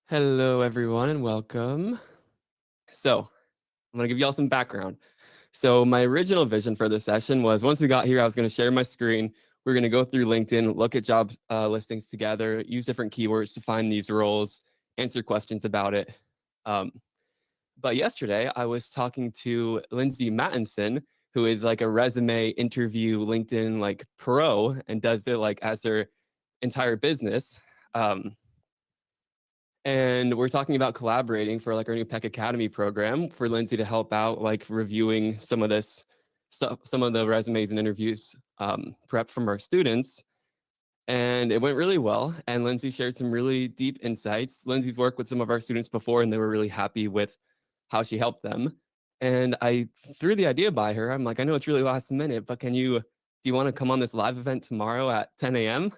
Hello, everyone, and welcome. So, I'm going to give you all some background. So, my original vision for this session was once we got here, I was going to share my screen. We're going to go through LinkedIn, look at job listings together, use different keywords to find these roles, answer questions about it. Um, but yesterday, I was talking to Lindsey Mattinson, who is like a resume interview LinkedIn like pro and does it like as her entire business. And we're talking about collaborating for like our new Peck Academy program for Lindsey to help out, like reviewing some of this stuff, some of the resumes and interviews prep from our students. And it went really well. And Lindsey shared some really deep insights. Lindsey's worked with some of our students before, and they were really happy with how she helped them. And I threw the idea by her. I'm like, I know it's really last minute, but do you want to come on this live event tomorrow at 10 a.m.?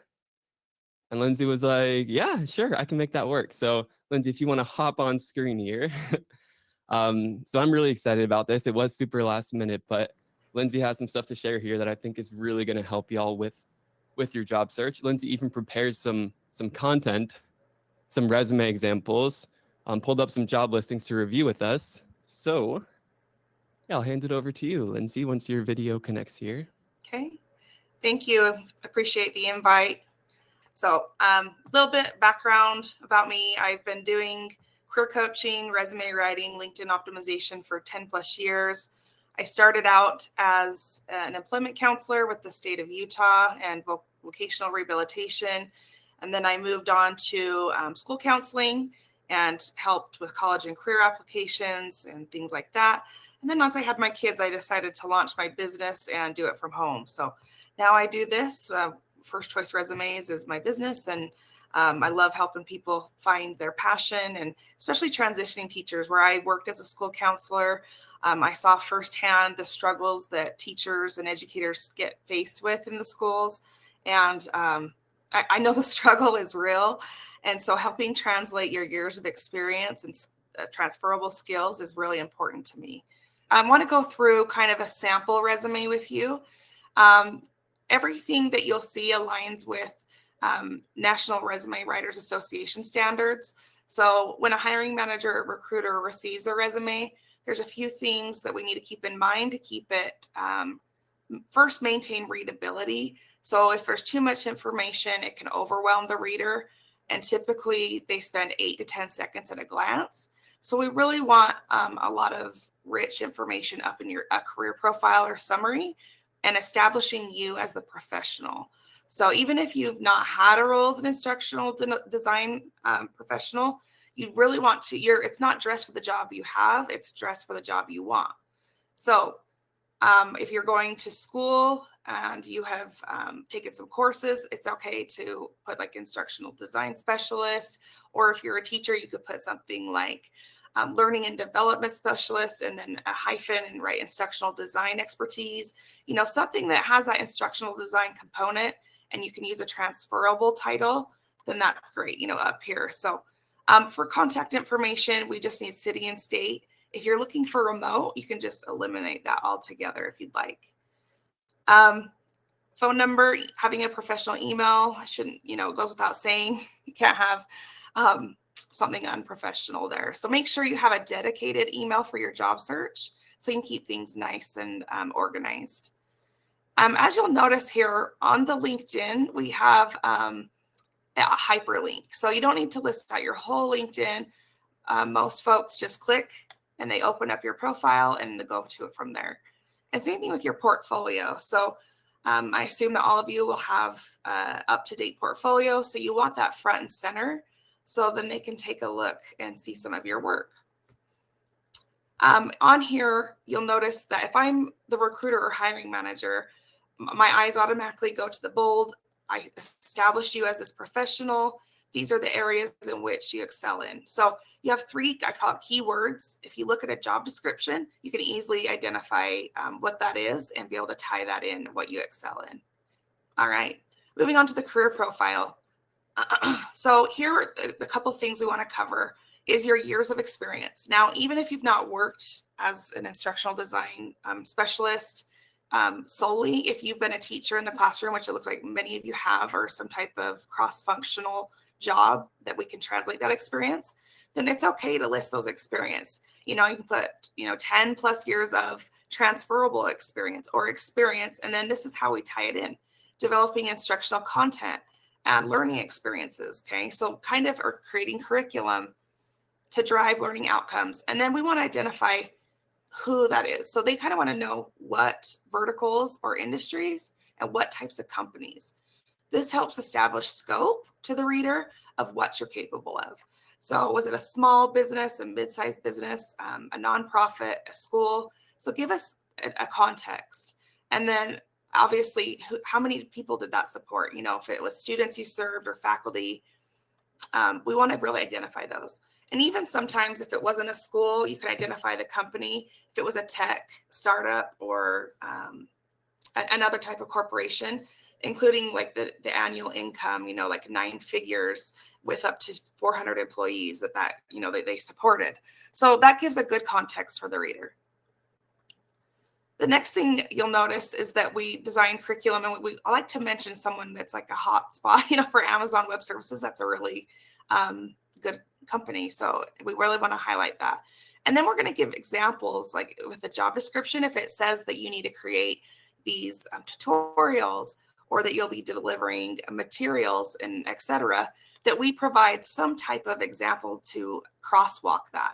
And Lindsey was like, yeah, sure, I can make that work. So Lindsey, if you want to hop on screen here. So I'm really excited about this. It was super last minute, but Lindsey has some stuff to share here that I think is really going to help y'all with your job search. Lindsey even prepared some content, some resume examples, pulled up some job listings to review with us. So yeah, I'll hand it over to you, Lindsey, once your video connects here. Okay, thank you. Appreciate the invite. So a little bit background about me. I've been doing career coaching, resume writing, LinkedIn optimization for 10 plus years. I started out as an employment counselor with the state of Utah and vocational rehabilitation. And then I moved on to school counseling and helped with college and career applications and things like that. And then once I had my kids, I decided to launch my business and do it from home. So now I do this. First Choice Resumes is my business, and I love helping people find their passion, and especially transitioning teachers. Where I worked as a school counselor, I saw firsthand the struggles that teachers and educators get faced with in the schools, and I know the struggle is real. And so helping translate your years of experience and transferable skills is really important to me. I want to go through kind of a sample resume with you. Everything that you'll see aligns with National Resume Writers Association standards. So when a hiring manager or recruiter receives a resume, there's a few things that we need to keep in mind to keep it, first, maintain readability. So if there's too much information, it can overwhelm the reader. And typically they spend 8 to 10 seconds at a glance. So we really want a lot of rich information up in your career profile or summary, and establishing you as the professional. So even if you've not had a role as an instructional design professional, you really want to, it's not dressed for the job you have, it's dressed for the job you want. So if you're going to school and you have taken some courses, it's okay to put like instructional design specialist, or if you're a teacher, you could put something like learning and development specialist, and then a hyphen and write instructional design expertise, something that has that instructional design component, and you can use a transferable title, then that's great, up here. So for contact information, we just need city and state. If you're looking for remote, you can just eliminate that altogether if you'd like. Phone number, having a professional email, shouldn't, it goes without saying. You can't have something unprofessional there. So make sure you have a dedicated email for your job search so you can keep things nice and organized. As you'll notice here on the LinkedIn, we have a hyperlink. So you don't need to list out your whole LinkedIn. Most folks just click and they open up your profile and they go to it from there. And same thing with your portfolio. So I assume that all of you will have up-to-date portfolio. So you want that front and center, so then they can take a look and see some of your work. On here, you'll notice that if I'm the recruiter or hiring manager, my eyes automatically go to the bold. I established you as this professional. These are the areas in which you excel in. So you have 3, I call it keywords. If you look at a job description, you can easily identify what that is and be able to tie that in what you excel in. All right, moving on to the career profile. So here are a couple of things we want to cover is your years of experience. Now, even if you've not worked as an instructional design specialist solely, if you've been a teacher in the classroom, which it looks like many of you have, or some type of cross-functional job that we can translate that experience, then it's okay to list those experience. You can put, 10 plus years of transferable experience or experience. And then this is how we tie it in: developing instructional content and learning experiences. Okay. So kind of are creating curriculum to drive learning outcomes. And then we want to identify who that is. So they kind of want to know what verticals or industries and what types of companies. This helps establish scope to the reader of what you're capable of. So was it a small business, a mid-sized business, a nonprofit, a school? So give us a context. And then obviously, how many people did that support? If it was students you served or faculty, we want to really identify those. And even sometimes if it wasn't a school, you can identify the company. If it was a tech startup or another type of corporation, including like the annual income, like 9 figures with up to 400 employees that they supported. So that gives a good context for the reader. The next thing you'll notice is that we design curriculum, and I like to mention someone that's like a hot spot, for Amazon Web Services. That's a really good company. So we really want to highlight that. And then we're going to give examples, like with the job description, if it says that you need to create these tutorials or that you'll be delivering materials and et cetera, that we provide some type of example to crosswalk that.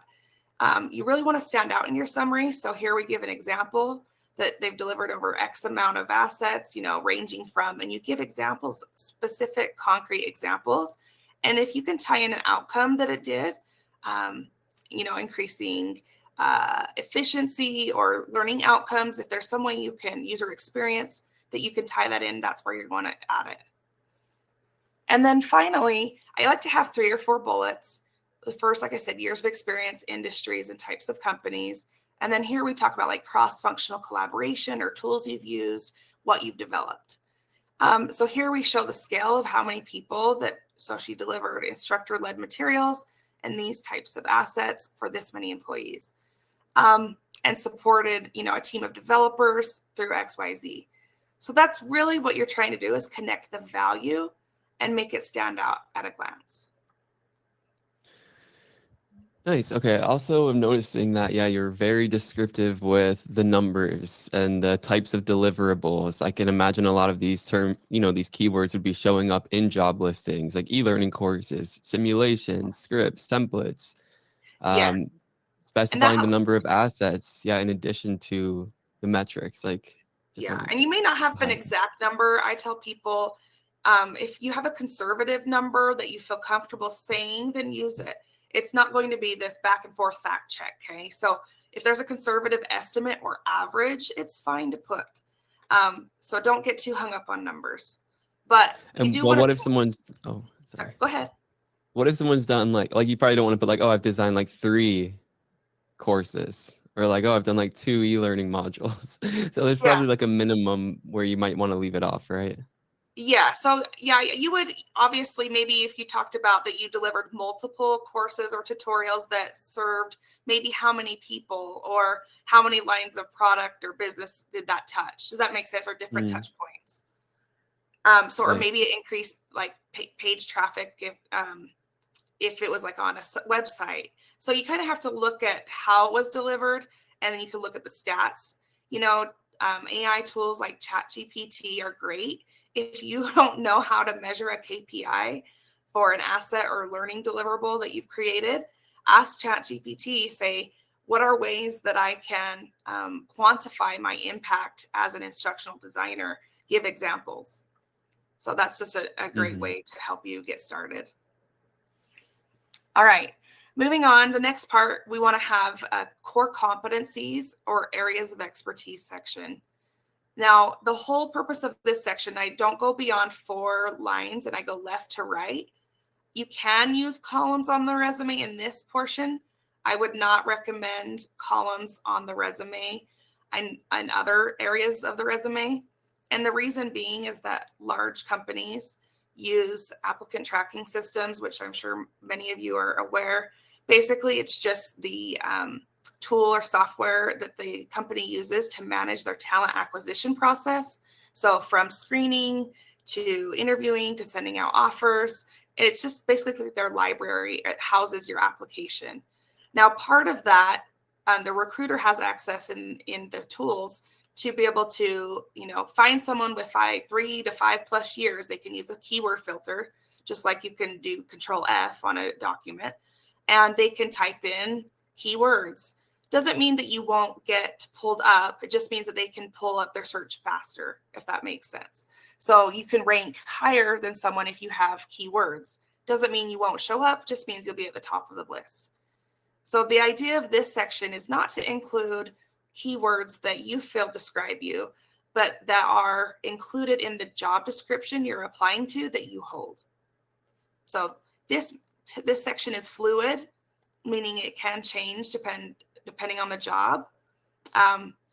You really want to stand out in your summary. So here we give an example that they've delivered over X amount of assets, ranging from, and you give examples, specific concrete examples. And if you can tie in an outcome that it did, increasing efficiency or learning outcomes, if there's some way you can user experience that you can tie that in, that's where you're going to add it. And then finally, I like to have 3 or 4 bullets. The first, like I said, years of experience, industries, and types of companies. And then here we talk about like cross-functional collaboration or tools you've used, what you've developed. So here we show the scale of how many people so she delivered instructor-led materials and these types of assets for this many employees, and supported, a team of developers through XYZ. So that's really what you're trying to do, is connect the value and make it stand out at a glance. Nice. Okay. Also, I'm noticing that, you're very descriptive with the numbers and the types of deliverables. I can imagine a lot of these these keywords would be showing up in job listings, like e-learning courses, simulations, scripts, templates, Yes. specifying the number of assets. Yeah. In addition to the metrics, and you may not have an exact number. I tell people, if you have a conservative number that you feel comfortable saying, then use it. It's not going to be this back and forth fact check. Okay. So if there's a conservative estimate or average, it's fine to put. So don't get too hung up on numbers. But what if someone's, sorry, go ahead. What if someone's done like you probably don't want to put I've designed 3 courses, or I've done 2 e-learning modules. So there's probably a minimum where you might want to leave it off, right? Yeah. So you would obviously, maybe if you talked about that you delivered multiple courses or tutorials that served maybe how many people or how many lines of product or business did that touch? Does that make sense? Or different touch points? Or maybe it increased page traffic if it was on a website. So you kind of have to look at how it was delivered, and then you can look at the stats. AI tools like ChatGPT are great. If you don't know how to measure a KPI for an asset or learning deliverable that you've created, ask ChatGPT, say, what are ways that I can quantify my impact as an instructional designer? Give examples. So that's just a great way to help you get started. All right, moving on. The next part, we want to have core competencies or areas of expertise section. Now, the whole purpose of this section, I don't go beyond 4 lines and I go left to right. You can use columns on the resume in this portion. I would not recommend columns on the resume and other areas of the resume. And the reason being is that large companies use applicant tracking systems, which I'm sure many of you are aware. Basically, it's just the tool or software that the company uses to manage their talent acquisition process. So from screening to interviewing to sending out offers, It's just basically their library. It houses your application. Now, part of that, the recruiter has access in the tools to be able to, find someone with 3 to 5+ years. They can use a keyword filter, just like you can do Control F on a document, and they can type in keywords. Doesn't mean that you won't get pulled up. It just means that they can pull up their search faster, if that makes sense. So you can rank higher than someone if you have keywords. Doesn't mean you won't show up, just means you'll be at the top of the list. So the idea of this section is not to include keywords that you feel describe you, but that are included in the job description you're applying to that you hold. So this section is fluid, meaning it can change depending on the job.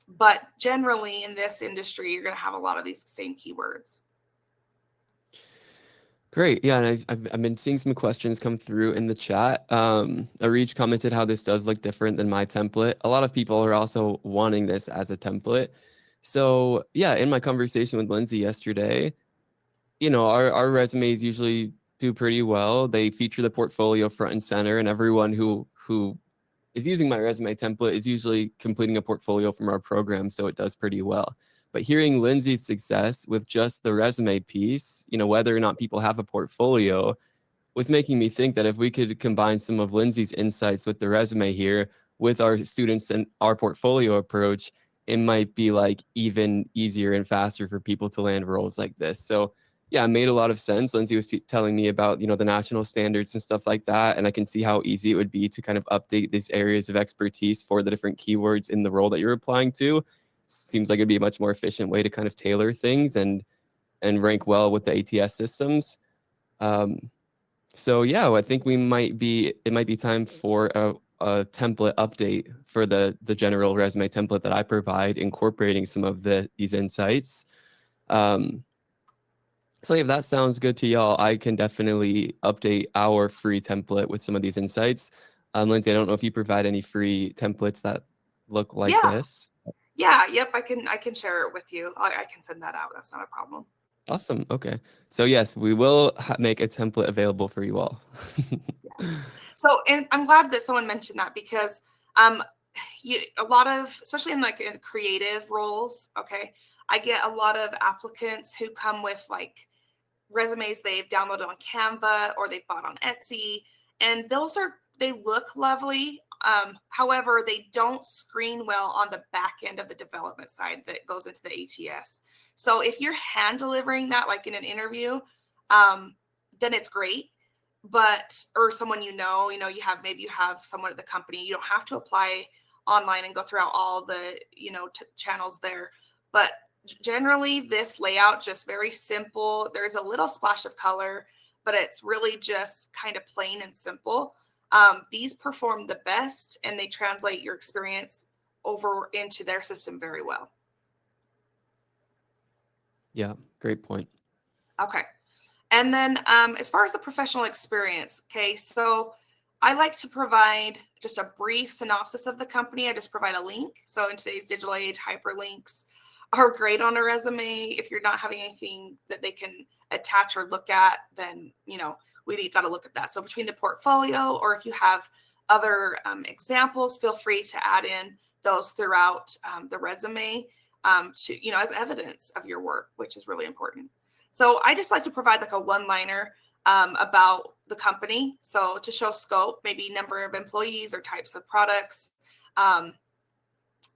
But generally in this industry, you're going to have a lot of these same keywords. Great. Yeah, and I've been seeing some questions come through in the chat. Arij commented how this does look different than my template. A lot of people are also wanting this as a template. So yeah, in my conversation with Lindsey yesterday, our resumes usually do pretty well. They feature the portfolio front and center, and everyone who is using my resume template is usually completing a portfolio from our program, so it does pretty well. But hearing Lindsey's success with just the resume piece, whether or not people have a portfolio, was making me think that if we could combine some of Lindsey's insights with the resume here with our students and our portfolio approach, it might be like even easier and faster for people to land roles like this. So yeah, it made a lot of sense. Lindsey was telling me about, the national standards and stuff like that. And I can see how easy it would be to kind of update these areas of expertise for the different keywords in the role that you're applying to. Seems like it'd be a much more efficient way to kind of tailor things and rank well with the ATS systems. So yeah, I think it might be time for a template update for the general resume template that I provide, incorporating some of these insights. So if that sounds good to y'all, I can definitely update our free template with some of these insights. Lindsey, I don't know if you provide any free templates that look like this. Yeah, yep, I can share it with you. I can send that out. That's not a problem. Awesome. Okay. So yes, we will make a template available for you all. Yeah. So, and I'm glad that someone mentioned that, because a lot of, especially in creative roles, okay, I get a lot of applicants who come with resumes they've downloaded on Canva or they bought on Etsy, and they look lovely. However, they don't screen well on the back end of the development side that goes into the ATS. So if you're hand delivering that in an interview, then it's great. Or someone you have someone at the company, you don't have to apply online and go throughout all the channels there. But generally this layout, just very simple. There's a little splash of color, but it's really just kind of plain and simple. These perform the best, and they translate your experience over into their system very well. Yeah, great point. Okay. And then as far as the professional experience, okay, so I like to provide just a brief synopsis of the company. I just provide a link. So in today's digital age, hyperlinks are great on a resume. If you're not having anything that they can attach or look at, then, we got to look at that. So between the portfolio, or if you have other examples, feel free to add in those throughout the resume to, as evidence of your work, which is really important. So I just like to provide a one-liner about the company. So to show scope, maybe number of employees or types of products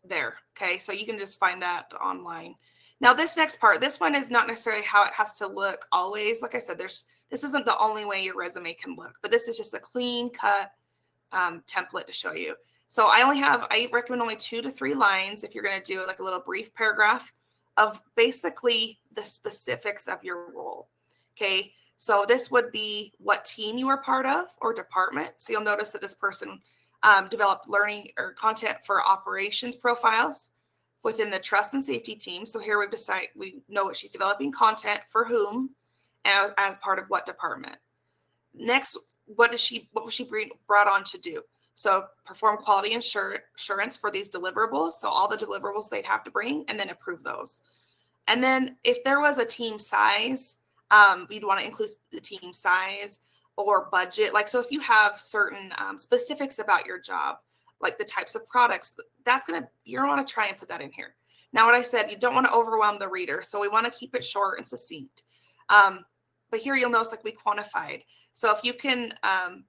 there. Okay, so you can just find that online. Now this next part, this one is not necessarily how it has to look always. Like I said, this isn't the only way your resume can look, but this is just a clean cut template to show you. So I recommend only 2 to 3 lines if you're going to do a little brief paragraph of basically the specifics of your role. Okay, so this would be what team you are part of or department. So you'll notice that this person developed learning or content for operations profiles within the trust and safety team. So here we know what she's developing content for whom and as part of what department. Next, what was she brought on to do? So perform quality assurance for these deliverables. So all the deliverables they'd have to bring, and then approve those. And then if there was a team size, you'd want to include the team size. or budget. Like, so if you have certain specifics about your job, like the types of products, you're gonna want to try and put that in here. Now, what I said, you don't want to overwhelm the reader, so we want to keep it short and succinct. But here you'll notice, like, we quantified. So if you can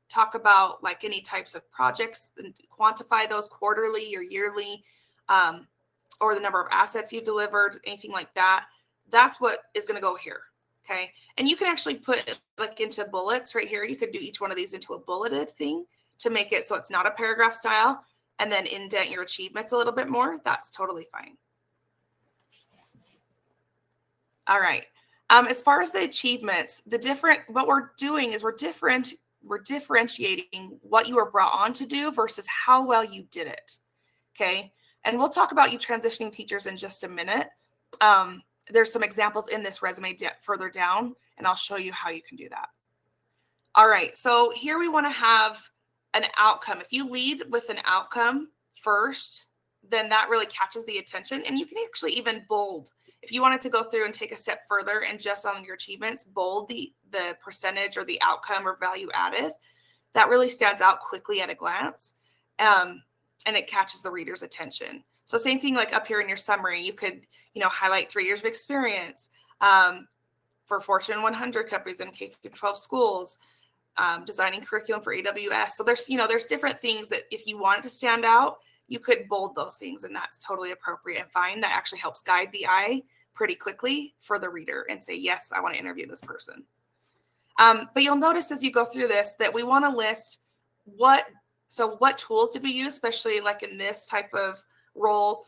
talk about like any types of projects and quantify those quarterly or yearly, or the number of assets you delivered, anything like that, that's what is going to go here. Okay. And you can actually put it like into bullets right here. You could do each one of these into a bulleted thing to make it so it's not a paragraph style, and then indent your achievements a little bit more. That's totally fine. All right. As far as the achievements, what we're doing is we're differentiating what you were brought on to do versus how well you did it. Okay. And we'll talk about you transitioning teachers in just a minute. There's some examples in this resume further down, and I'll show you how you can do that. All right. So here we want to have an outcome. If you lead with an outcome first, then that really catches the attention. And you can actually even bold. If you wanted to go through and take a step further and just on your achievements, bold the percentage or the outcome or value added, that really stands out quickly at a glance. And it catches the reader's attention. So same thing like up here in your summary, you could, highlight 3 years of experience for Fortune 100 companies in K-12 schools, designing curriculum for AWS. So there's different things that if you want it to stand out, you could bold those things, and that's totally appropriate and fine. That actually helps guide the eye pretty quickly for the reader and say, yes, I want to interview this person. But you'll notice as you go through this that we want to list what tools did we use, especially like in this type of role.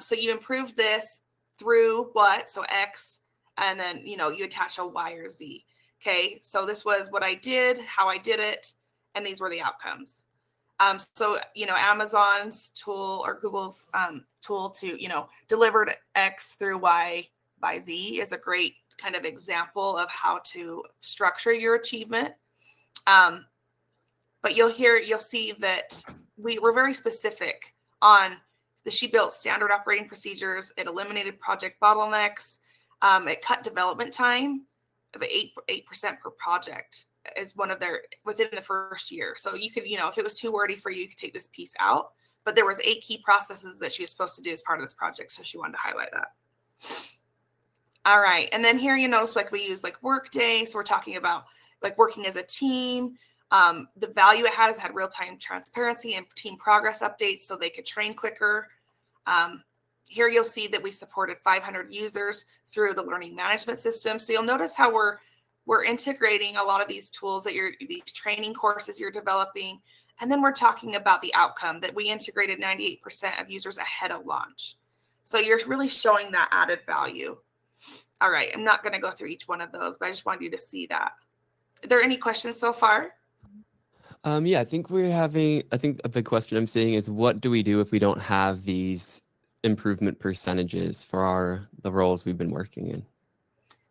So you improved this through what? So X, and then, you attach a Y or Z. Okay. So this was what I did, how I did it, and these were the outcomes. So, Amazon's tool or Google's tool to, delivered X through Y by Z is a great kind of example of how to structure your achievement. But you'll see that we were very specific on she built standard operating procedures. It eliminated project bottlenecks. It cut development time of 8% per project is one of their within the first year. So you could, if it was too wordy for you, you could take this piece out. But there was 8 key processes that she was supposed to do as part of this project. So she wanted to highlight that. All right. And then here, you notice like we use like Workday. So we're talking about like working as a team. The value it had real-time transparency and team progress updates so they could train quicker. Here you'll see that we supported 500 users through the learning management system. So you'll notice how we're integrating a lot of these tools these training courses you're developing. And then we're talking about the outcome that we integrated 98% of users ahead of launch. So you're really showing that added value. All right. I'm not going to go through each one of those, but I just wanted you to see that. Are there any questions so far? Yeah, I think a big question I'm seeing is what do we do if we don't have these improvement percentages for the roles we've been working in?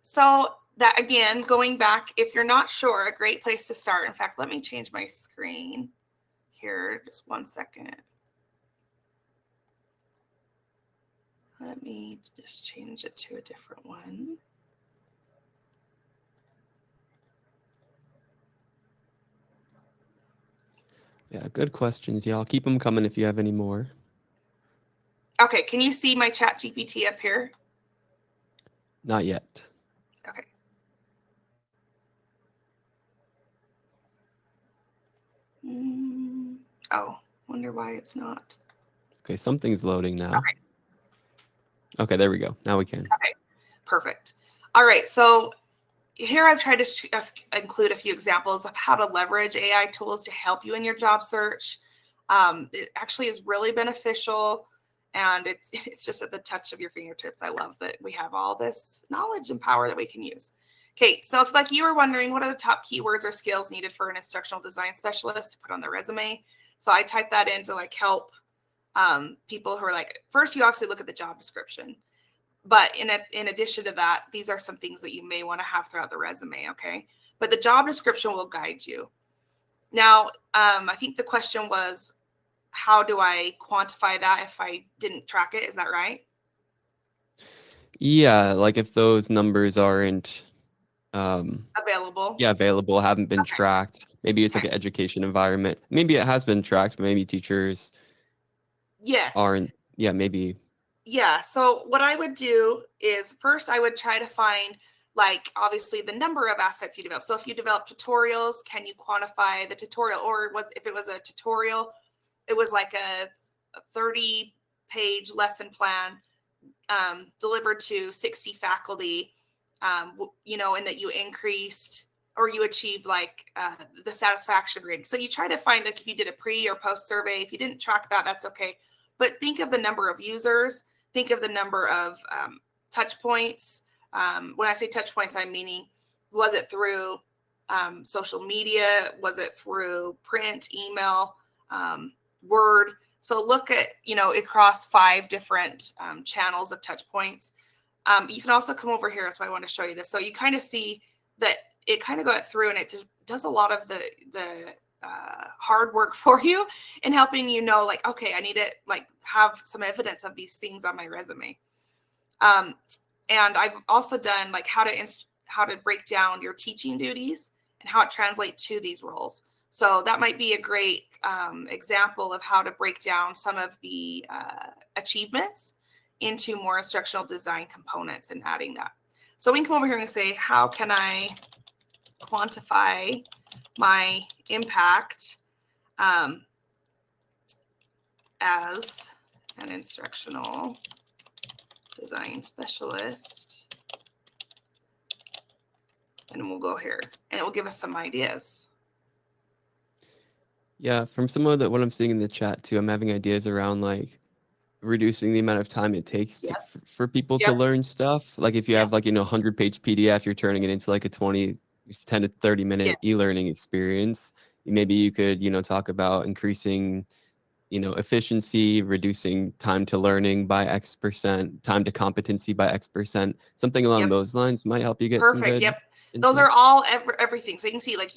So that, again, going back, if you're not sure, a great place to start. In fact, let me change my screen here. Just one second. Let me just change it to a different one. Yeah, good questions, y'all. Keep them coming if you have any more. Okay, can you see my chat GPT up here? Not yet. Okay. Oh, wonder why it's not. Okay, something's loading now. Okay, there we go. Now we can. Okay, perfect. All right, so here I've tried to include a few examples of how to leverage AI tools to help you in your job search. It actually is really beneficial, and it's just at the touch of your fingertips. I love that we have all this knowledge and power that we can use. Okay, so if like you were wondering what are the top keywords or skills needed for an instructional design specialist to put on their resume, so I typed that in to like help people who are like, first you obviously look at the job description. But in addition to that, these are some things that you may want to have throughout the resume, okay? But the job description will guide you. Now, I think the question was, how do I quantify that if I didn't track it? Is that right? Yeah, like if those numbers aren't available. yeah, available, haven't been Okay. tracked. Maybe it's like Okay. an education environment. Maybe it has been tracked, but maybe teachers Yes. aren't. Yeah, maybe. Yeah. So what I would do is first I would try to find like obviously the number of assets you develop. So if you develop tutorials, can you quantify the tutorial? Or was if it was a tutorial, it was like a 30-page lesson plan delivered to 60 faculty, and that you increased or you achieved like the satisfaction rating. So you try to find like if you did a pre or post survey, if you didn't track that, that's okay. But think of the number of users, think of the number of touch points. When I say touch points, I'm meaning, was it through social media? Was it through print, email, Word? So look at, across 5 different channels of touch points. You can also come over here. That's why I want to show you this. So you kind of see that it kind of got through and it does a lot of the hard work for you in helping you know, like, okay, I need to like have some evidence of these things on my resume. And I've also done like how to break down your teaching duties and how it translates to these roles. So that might be a great example of how to break down some of the achievements into more instructional design components and adding that. So we can come over here and say, how can I quantify my impact as an instructional design specialist? And we'll go here and it will give us some ideas. Yeah, from some of what I'm seeing in the chat too, I'm having ideas around like reducing the amount of time it takes Yep. for people to learn stuff. Like if you have like, 100-page PDF, you're turning it into like a 10 to 30 minute e-learning experience. Maybe you could, talk about increasing, efficiency, reducing time to learning by X%, time to competency by X%. Something along those lines might help you get some good Yep. insights. Those are all everything. So you can see, like,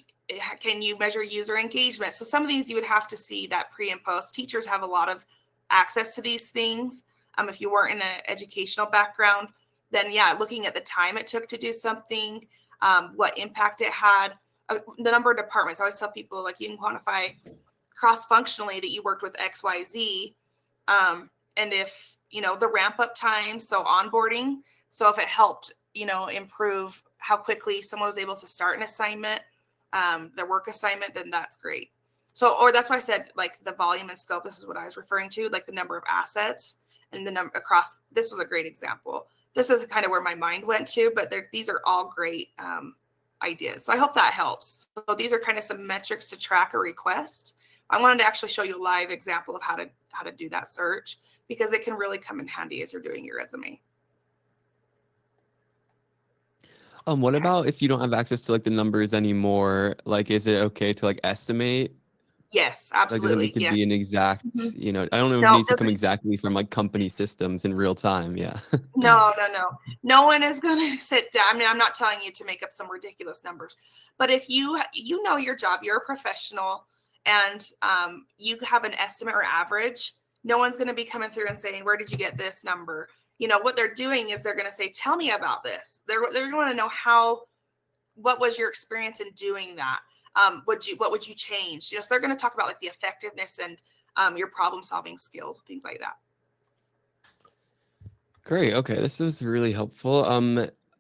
can you measure user engagement? So some of these you would have to see that pre and post. Teachers have a lot of access to these things. If you weren't in an educational background, then looking at the time it took to do something, what impact it had, the number of departments. I always tell people, like, you can quantify cross-functionally that you worked with XYZ. And if, the ramp up time, so onboarding. So if it helped, improve how quickly someone was able to start an assignment, their work assignment, then that's great. So, or that's why I said like the volume and scope, this is what I was referring to, like the number of assets and the number across, this was a great example. This is kind of where my mind went to, but these are all great ideas. So I hope that helps. So these are kind of some metrics to track a request. I wanted to actually show you a live example of how to do that search, because it can really come in handy as you're doing your resume. What about if you don't have access to like the numbers anymore? Like, is it okay to like estimate? Yes, Like, does it absolutely. need to be Yes. an exact, I don't know if it No, needs to come exactly from like company systems in real time. Yeah. No. No one is going to sit down. I mean, I'm not telling you to make up some ridiculous numbers, but if you know your job, you're a professional, and you have an estimate or average, no one's going to be coming through and saying, where did you get this number? What they're doing is they're going to say, tell me about this. They're going to want to know what was your experience in doing that? What would you change? So they're going to talk about like the effectiveness and your problem solving skills, things like that. Great. Okay, this was really helpful.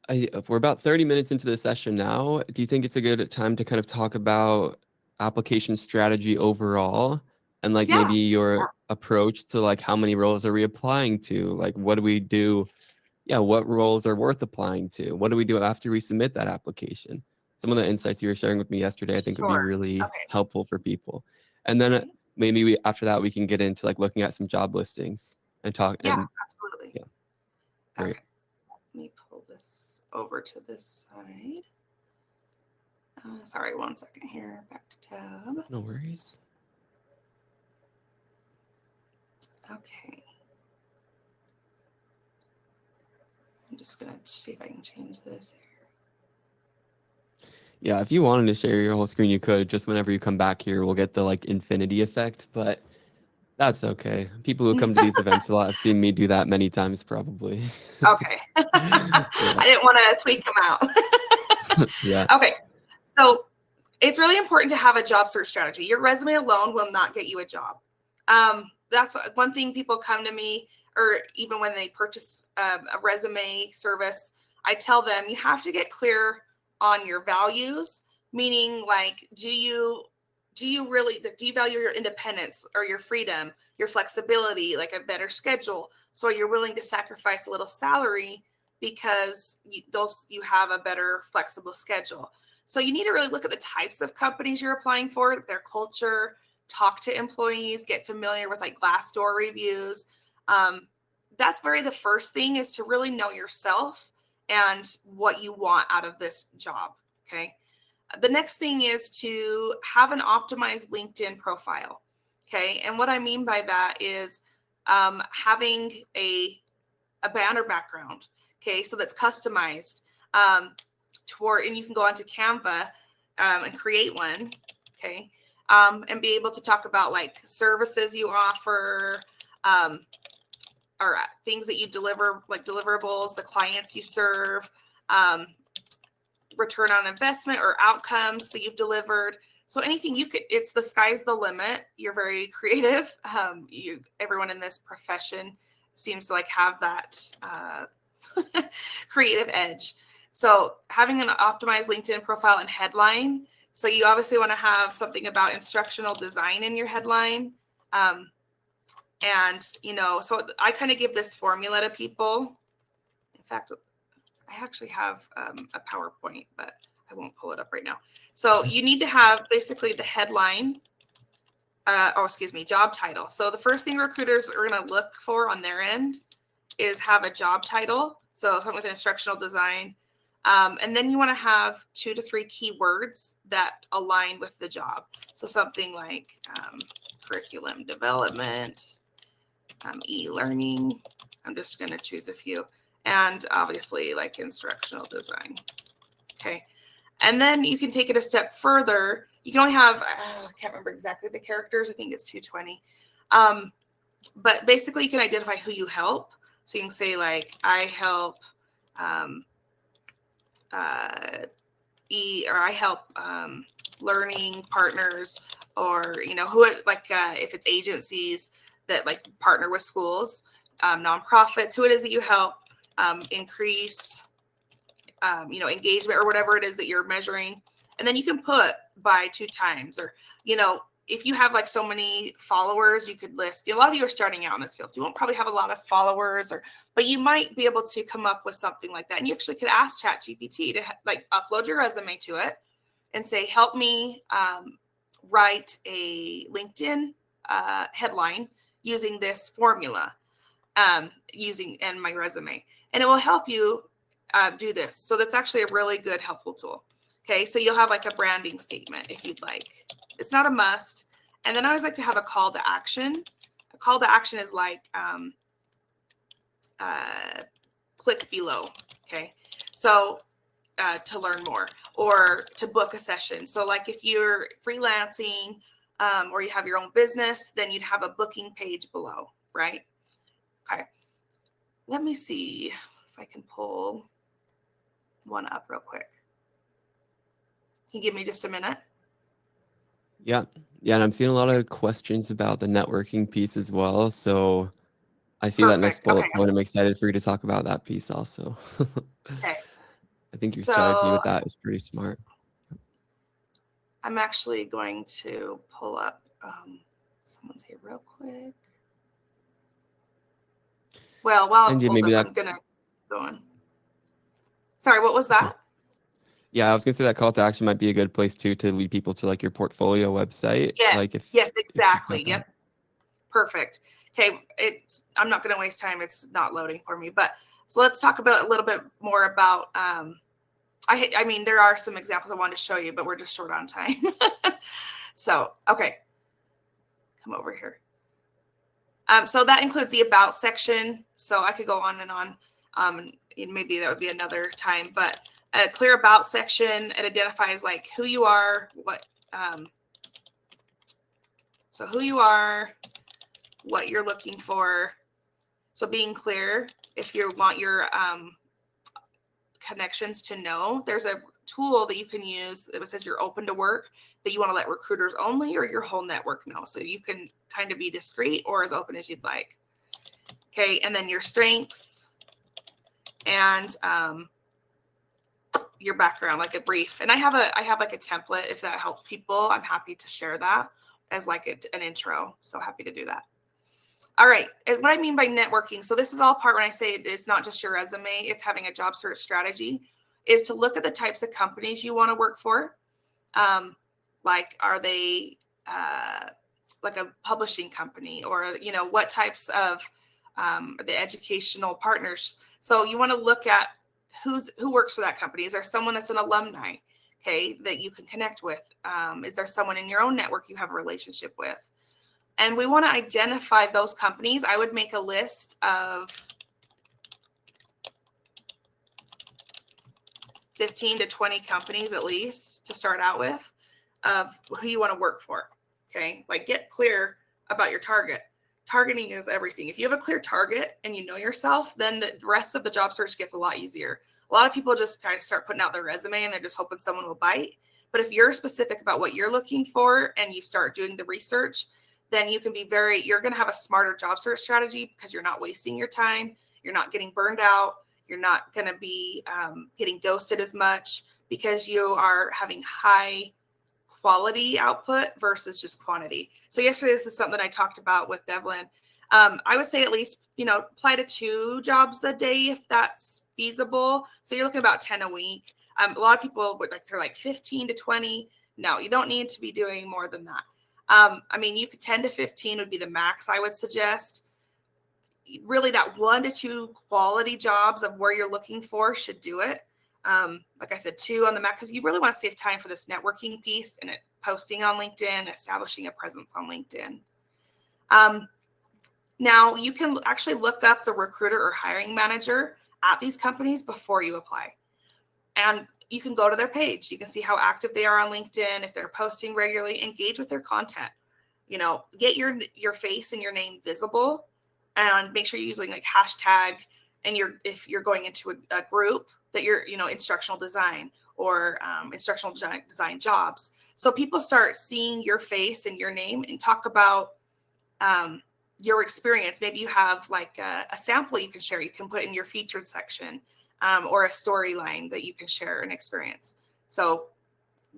We're about 30 minutes into the session now. Do you think it's a good time to kind of talk about application strategy overall, and like maybe your approach to like how many roles are we applying to? Like, what do we do? Yeah, what roles are worth applying to? What do we do after we submit that application? Some of the insights you were sharing with me yesterday, I think would be really helpful for people. And then maybe after that, we can get into like looking at some job listings and talk. Absolutely. Yeah. Great. Okay. Let me pull this over to this side. Sorry, 1 second here. Back to tab. No worries. Okay. I'm just going to see if I can change this here. Yeah, if you wanted to share your whole screen, you could. Just whenever you come back here, we'll get the like infinity effect, but that's okay. People who come to these events a lot have seen me do that many times, probably. Okay. I didn't want to tweak them out. Yeah. Okay. So it's really important to have a job search strategy. Your resume alone will not get you a job. That's one thing people come to me, or even when they purchase a resume service, I tell them you have to get clear on your values, meaning like, do you value your independence or your freedom, your flexibility, like a better schedule? So you're willing to sacrifice a little salary because you have a better flexible schedule. So you need to really look at the types of companies you're applying for, their culture, talk to employees, get familiar with like Glassdoor reviews. That's the first thing, is to really know yourself and what you want out of this job. Okay. The next thing is to have an optimized LinkedIn profile. Okay. And what I mean by that is having a banner background. Okay. So that's customized and you can go onto Canva and create one. Okay. And be able to talk about like services you offer, or things that you deliver, like deliverables, the clients you serve, return on investment or outcomes that you've delivered. So anything it's the sky's the limit. You're very creative. Everyone in this profession seems to like have that creative edge. So having an optimized LinkedIn profile and headline. So you obviously want to have something about instructional design in your headline. And, so I kind of give this formula to people. In fact, I actually have a PowerPoint, but I won't pull it up right now. So you need to have basically the headline, job title. So the first thing recruiters are going to look for on their end is have a job title. So something with an instructional design. And then you want to have 2 to 3 keywords that align with the job. So something like curriculum development, eLearning. I'm just going to choose a few. And obviously like instructional design. Okay. And then you can take it a step further. You can only have, I can't remember exactly the characters. I think it's 220. But basically you can identify who you help. So you can say like, I help I help learning partners, or if it's agencies that like partner with schools, nonprofits, who it is that you help increase engagement or whatever it is that you're measuring. And then you can put by 2 times, or if you have like so many followers, you could list. A lot of you are starting out in this field, so you won't probably have a lot of followers, but you might be able to come up with something like that. And you actually could ask ChatGPT to like upload your resume to it and say, help me write a LinkedIn headline using this formula, and my resume, and it will help you do this. So that's actually a really good, helpful tool. Okay, so you'll have like a branding statement if you'd like. It's not a must. And then I always like to have a call to action. A call to action is like click below. Okay, so to learn more or to book a session. So like if you're freelancing or you have your own business, then you'd have a booking page below, right? Okay, let me see if I can pull one up real quick. Can you give me just a minute? Yeah. And I'm seeing a lot of questions about the networking piece as well. So I see that next bullet point. I'm excited for you to talk about that piece also. Okay. I think your strategy with that is pretty smart. I'm actually going to pull up someone's here real quick. Well, while I'm going to go on. Sorry, what was that? Yeah, I was gonna say that call to action might be a good place too to lead people to like your portfolio website. Yes, yes, exactly. Yep. Perfect. Okay, I'm not gonna waste time. It's not loading for me. But so let's talk about a little bit more about I mean, there are some examples I wanted to show you, but we're just short on time. So, okay. Come over here. So that includes the about section. So I could go on and on. Maybe that would be another time, but a clear about section, it identifies like who you are, so who you are, what you're looking for. So being clear, if you want your connections to know, there's a tool that you can use that says you're open to work, that you want to let recruiters only or your whole network know. So you can kind of be discreet or as open as you'd like. Okay, and then your strengths and your background, like a brief. And I have like a template. If that helps people, I'm happy to share that as like an intro. So happy to do that. All right. And what I mean by networking, so this is all part when I say it's not just your resume, it's having a job search strategy, is to look at the types of companies you want to work for. Like, are they like a publishing company, or, you know, what types of the educational partners. So you want to look at who works for that company. Is there someone that's an alumni, okay, that you can connect with? Is there someone in your own network you have a relationship with? And we want to identify those companies. I would make a list of 15 to 20 companies at least to start out with, of who you want to work for. Okay, like get clear about your target. Targeting is everything. If you have a clear target and you know yourself, then the rest of the job search gets a lot easier. A lot of people just kind of start putting out their resume and they're just hoping someone will bite. But if you're specific about what you're looking for and you start doing the research, then you can be you're going to have a smarter job search strategy, because you're not wasting your time. You're not getting burned out. You're not going to be getting ghosted as much, because you are having high quality output versus just quantity. So yesterday, this is something I talked about with Devlin. I would say at least, apply to 2 jobs a day if that's feasible. So you're looking about 10 a week. A lot of people would they're like 15 to 20. No, you don't need to be doing more than that. You could 10 to 15 would be the max I would suggest. Really, that 1 to 2 quality jobs of where you're looking for should do it. Like I said, 2 on the max, because you really want to save time for this networking piece and posting on LinkedIn, establishing a presence on LinkedIn. Now, you can actually look up the recruiter or hiring manager at these companies before you apply. And you can go to their page. You can see how active they are on LinkedIn, if they're posting regularly, engage with their content. Get your face and your name visible, and make sure you're using like hashtag. And if you're going into a group that you're, instructional design or instructional design jobs. So people start seeing your face and your name and talk about your experience. Maybe you have like a sample you can share. You can put in your featured section, or a storyline that you can share an experience. So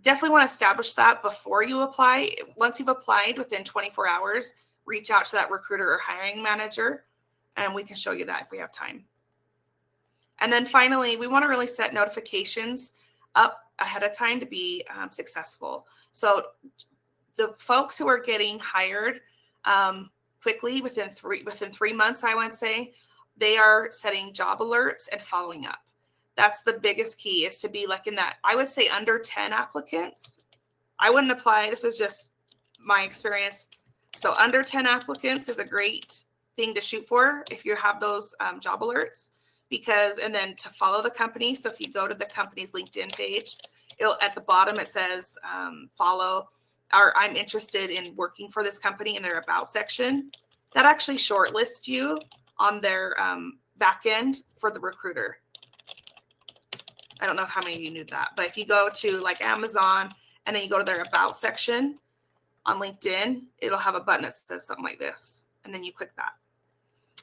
definitely want to establish that before you apply. Once you've applied, within 24 hours, reach out to that recruiter or hiring manager, and we can show you that if we have time. And then finally, we want to really set notifications up ahead of time to be successful. So the folks who are getting hired quickly within 3 months, I would say, they are setting job alerts and following up. That's the biggest key, is to be like in that, I would say, under 10 applicants. I wouldn't apply. This is just my experience. So under 10 applicants is a great thing to shoot for if you have those job alerts, and then to follow the company. So if you go to the company's LinkedIn page, at the bottom, it says follow, or I'm interested in working for this company, in their about section. That actually shortlists you on their back end for the recruiter. I don't know how many of you knew that, but if you go to like Amazon and then you go to their about section on LinkedIn, it'll have a button that says something like this, and then you click that.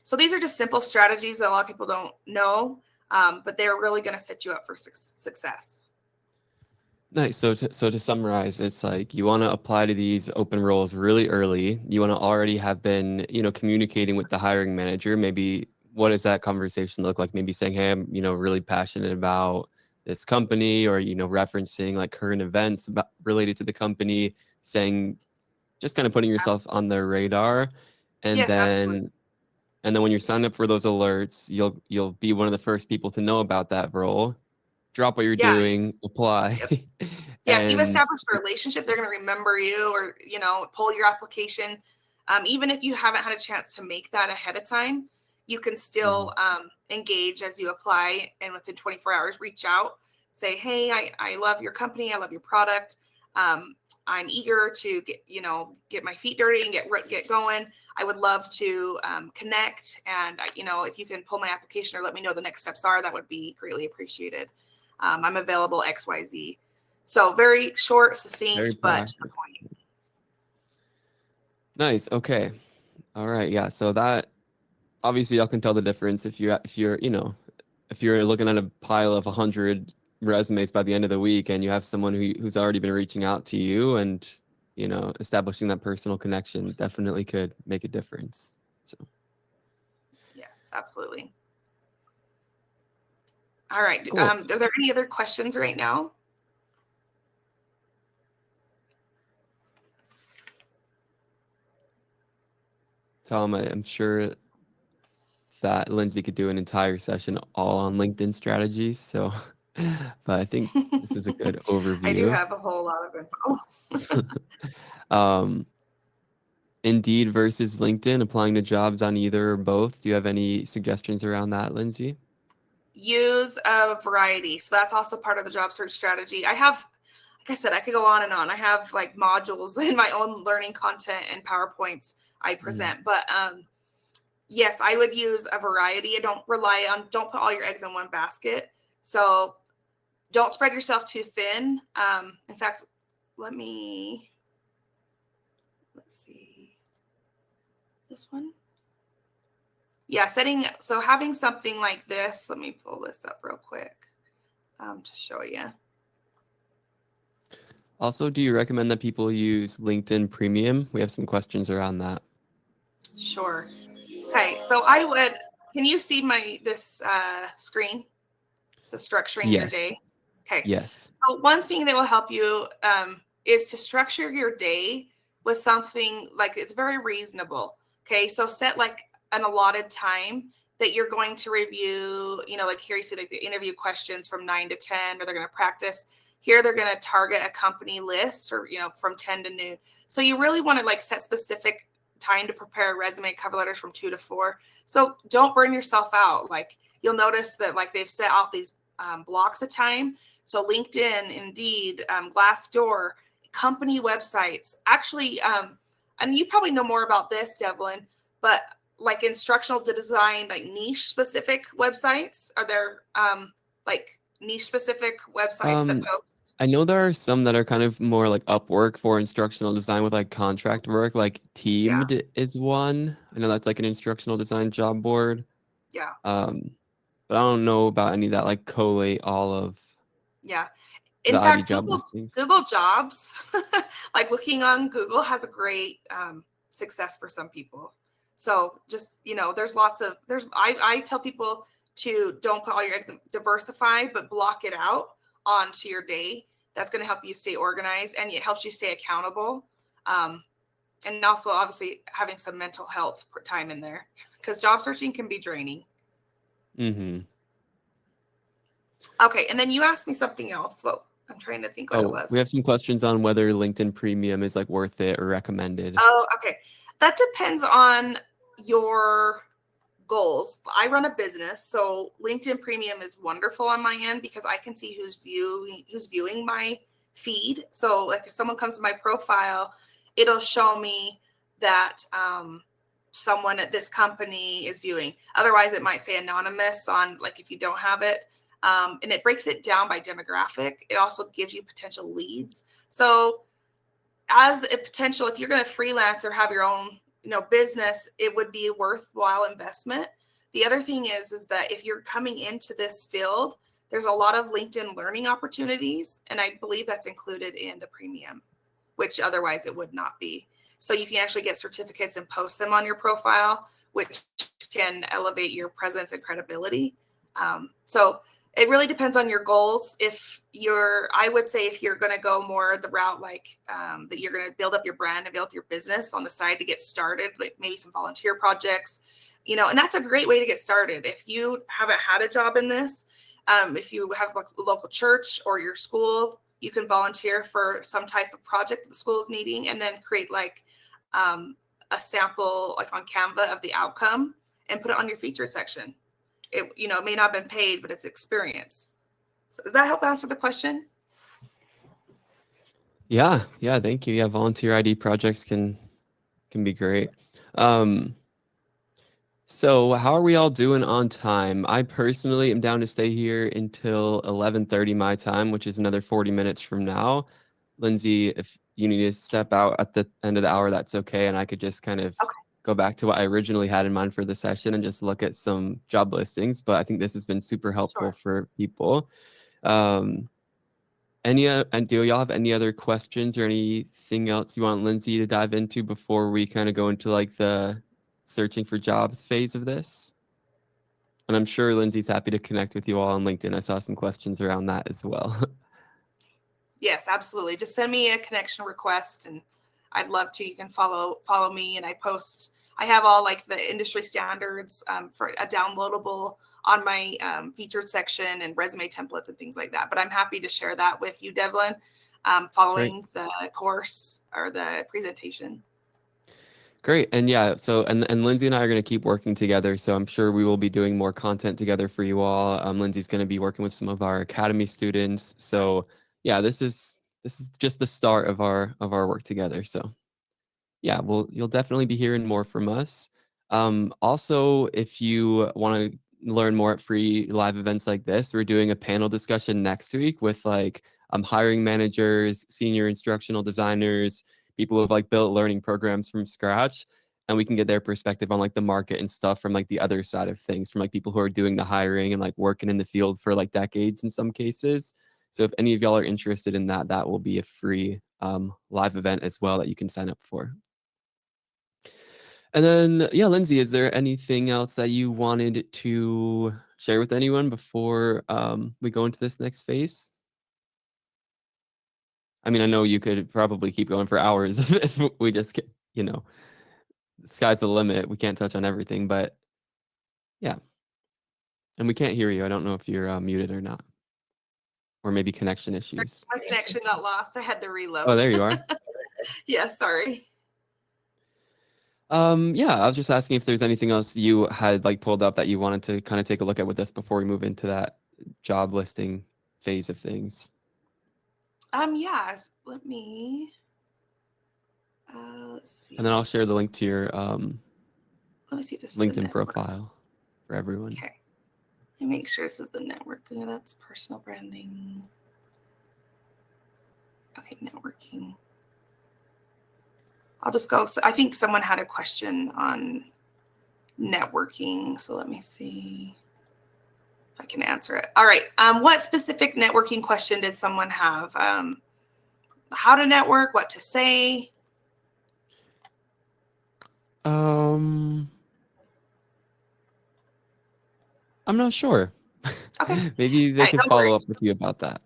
So these are just simple strategies that a lot of people don't know, but they're really going to set you up for success. Nice. So to summarize, it's like you want to apply to these open roles really early. You want to already have been, communicating with the hiring manager. Maybe what does that conversation look like? Maybe saying, hey, I'm, really passionate about this company, or, referencing like current events related to the company, saying, just kind of putting yourself on their radar. And yes, then, absolutely. and then when you sign up for those alerts, you'll be one of the first people to know about that role. Drop what you're doing, apply. Yep. Yeah, if you've established a relationship, they're going to remember you, or, pull your application. Even if you haven't had a chance to make that ahead of time, you can still engage as you apply, and within 24 hours, reach out, say, hey, I love your company. I love your product. I'm eager to get my feet dirty and get going. I would love to connect. And, if you can pull my application or let me know the next steps are, that would be greatly appreciated. I'm available XYZ. So very short, succinct, Very but to the proactive. point. Nice. Okay. All right. Yeah. So that obviously y'all can tell the difference if you're if you're looking at a pile of 100 resumes by the end of the week and you have someone who's already been reaching out to you and establishing that personal connection definitely could make a difference. So Yes, absolutely. All right. cool. Are there any other questions right now? Tom, I'm sure that Lindsey could do an entire session all on LinkedIn strategies. So, but I think this is a good overview. I do have a whole lot of info. Indeed versus LinkedIn, applying to jobs on either or both. Do you have any suggestions around that, Lindsey? Use a variety. So that's also part of the job search strategy. I have, like I said, I could go on and on. I have like modules in my own learning content and PowerPoints I present. But yes, I would use a variety. Don't put all your eggs in one basket. So don't spread yourself too thin. In fact, let's see this one. Yeah, so having something like this, let me pull this up real quick to show you. Also, do you recommend that people use LinkedIn Premium? We have some questions around that. Sure. Okay, so can you see this screen? So structuring your day. Okay. Yes. So one thing that will help you is to structure your day with something like it's very reasonable. Okay, so set like an allotted time that you're going to review, like here you see like the interview questions from 9 to 10, or they're going to practice. Here they're going to target a company list, or from 10 to noon. So you really want to like set specific time to prepare a resume, cover letters from 2 to 4. So don't burn yourself out. Like you'll notice that like they've set out these blocks of time. So LinkedIn, Indeed, Glassdoor, company websites. Actually, and you probably know more about this, Devlin, but like Instructional to design like niche specific websites. Are there like niche specific websites that post? I know there are some that are kind of more like Upwork for instructional design with like contract work, like Teamed is one. I know that's like an instructional design job board. Yeah. But I don't know about any that like collate all of In the fact, job listings. Google Jobs, like looking on Google, has a great success for some people. So just, I tell people to don't put all your eggs, diversify, but block it out onto your day. That's going to help you stay organized, and it helps you stay accountable. And also obviously having some mental health time in there, because job searching can be draining. Mm-hmm. Okay. And then you asked me something else. Well, I'm trying to think what it was. We have some questions on whether LinkedIn Premium is like worth it or recommended. Oh, okay. That depends on your goals. I run a business, so LinkedIn Premium is wonderful on my end because I can see who's viewing my feed. So like if someone comes to my profile, it'll show me that someone at this company is viewing. Otherwise, it might say anonymous on like if you don't have it. And it breaks it down by demographic. It also gives you potential leads. So as a potential, if you're going to freelance or have your own, business, it would be a worthwhile investment. The other thing is that if you're coming into this field, there's a lot of LinkedIn learning opportunities. And I believe that's included in the premium, which otherwise it would not be. So you can actually get certificates and post them on your profile, which can elevate your presence and credibility. So it really depends on your goals. I would say if you're going to go more the route like that, you're going to build up your brand, develop your business on the side to get started, like maybe some volunteer projects, and that's a great way to get started. If you haven't had a job in this, if you have like a local church or your school, you can volunteer for some type of project that the school is needing, and then create like a sample like on Canva of the outcome and put it on your feature section. It may not have been paid, but it's experience. So does that help answer the question? Yeah, thank you. Yeah, volunteer ID projects can be great. So how are we all doing on time? I personally am down to stay here until 11:30 my time, which is another 40 minutes from now. Lindsey, if you need to step out at the end of the hour, that's okay. And I could just kind of Okay, go back to what I originally had in mind for the session and just look at some job listings. But I think this has been super helpful sure. for people. Um, and do y'all have any other questions or anything else you want Lindsey to dive into before we kind of go into like the searching for jobs phase of this? And I'm sure Lindsey's happy to connect with you all on LinkedIn. I saw some questions around that as well. Yes, absolutely. Just send me a connection request and I'd love to. You can follow me, and I have all like the industry standards for a downloadable on my featured section and resume templates and things like that. But I'm happy to share that with you, Devlin, Great. following the course or the presentation. Great. And yeah, so and Lindsey and I are going to keep working together. So I'm sure we will be doing more content together for you all. Lindsey's going to be working with some of our academy students. So yeah, this is just the start of our work together. So yeah, well, you'll definitely be hearing more from us. Also, if you want to learn more at free live events like this, we're doing a panel discussion next week with like hiring managers, senior instructional designers, people who have like built learning programs from scratch, and we can get their perspective on like the market and stuff from like the other side of things, from like people who are doing the hiring and like working in the field for like decades in some cases. So if any of y'all are interested in that, that will be a free live event as well that you can sign up for. And then, yeah, Lindsey, is there anything else that you wanted to share with anyone before we go into this next phase? I mean, I know you could probably keep going for hours if we just get, the sky's the limit. We can't touch on everything, but yeah. And we can't hear you. I don't know if you're muted or not, or maybe connection issues. My connection got lost. I had to Oh, reload. there you are. Yeah, sorry. Yeah, I was just asking if there's anything else you had like pulled up that you wanted to kind of take a look at with us before we move into that job listing phase of things. Yeah, let me, let's And then see. I'll share the link to your Let me see if this is the LinkedIn network. profile for everyone. Okay. Let me make sure this is the network. Yeah, that's personal branding. Okay, networking. I'll just go. So I think someone had a question on networking. So let me see if I can answer it. All right. What specific networking question did someone have? How to network, what to say? I'm not sure. Okay. All Maybe they right. could No follow worries. up with you about that.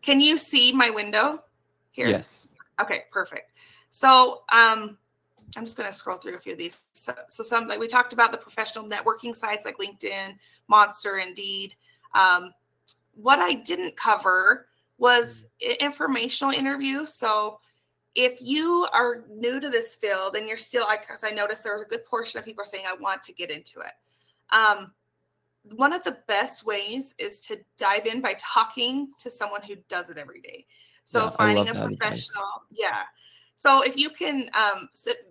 Can you see my window here? Yes. Okay, perfect. So I'm just going to scroll through a few of these. So some, like we talked about, the professional networking sites like LinkedIn, Monster, Indeed. What I didn't cover was informational interviews. So if you are new to this field and you're still, because I noticed there was a good portion of people are saying, I want to get into it. One of the best ways is to dive in by talking to someone who does it every day. So Yeah, I finding love a that advice. professional, yeah. So if you can,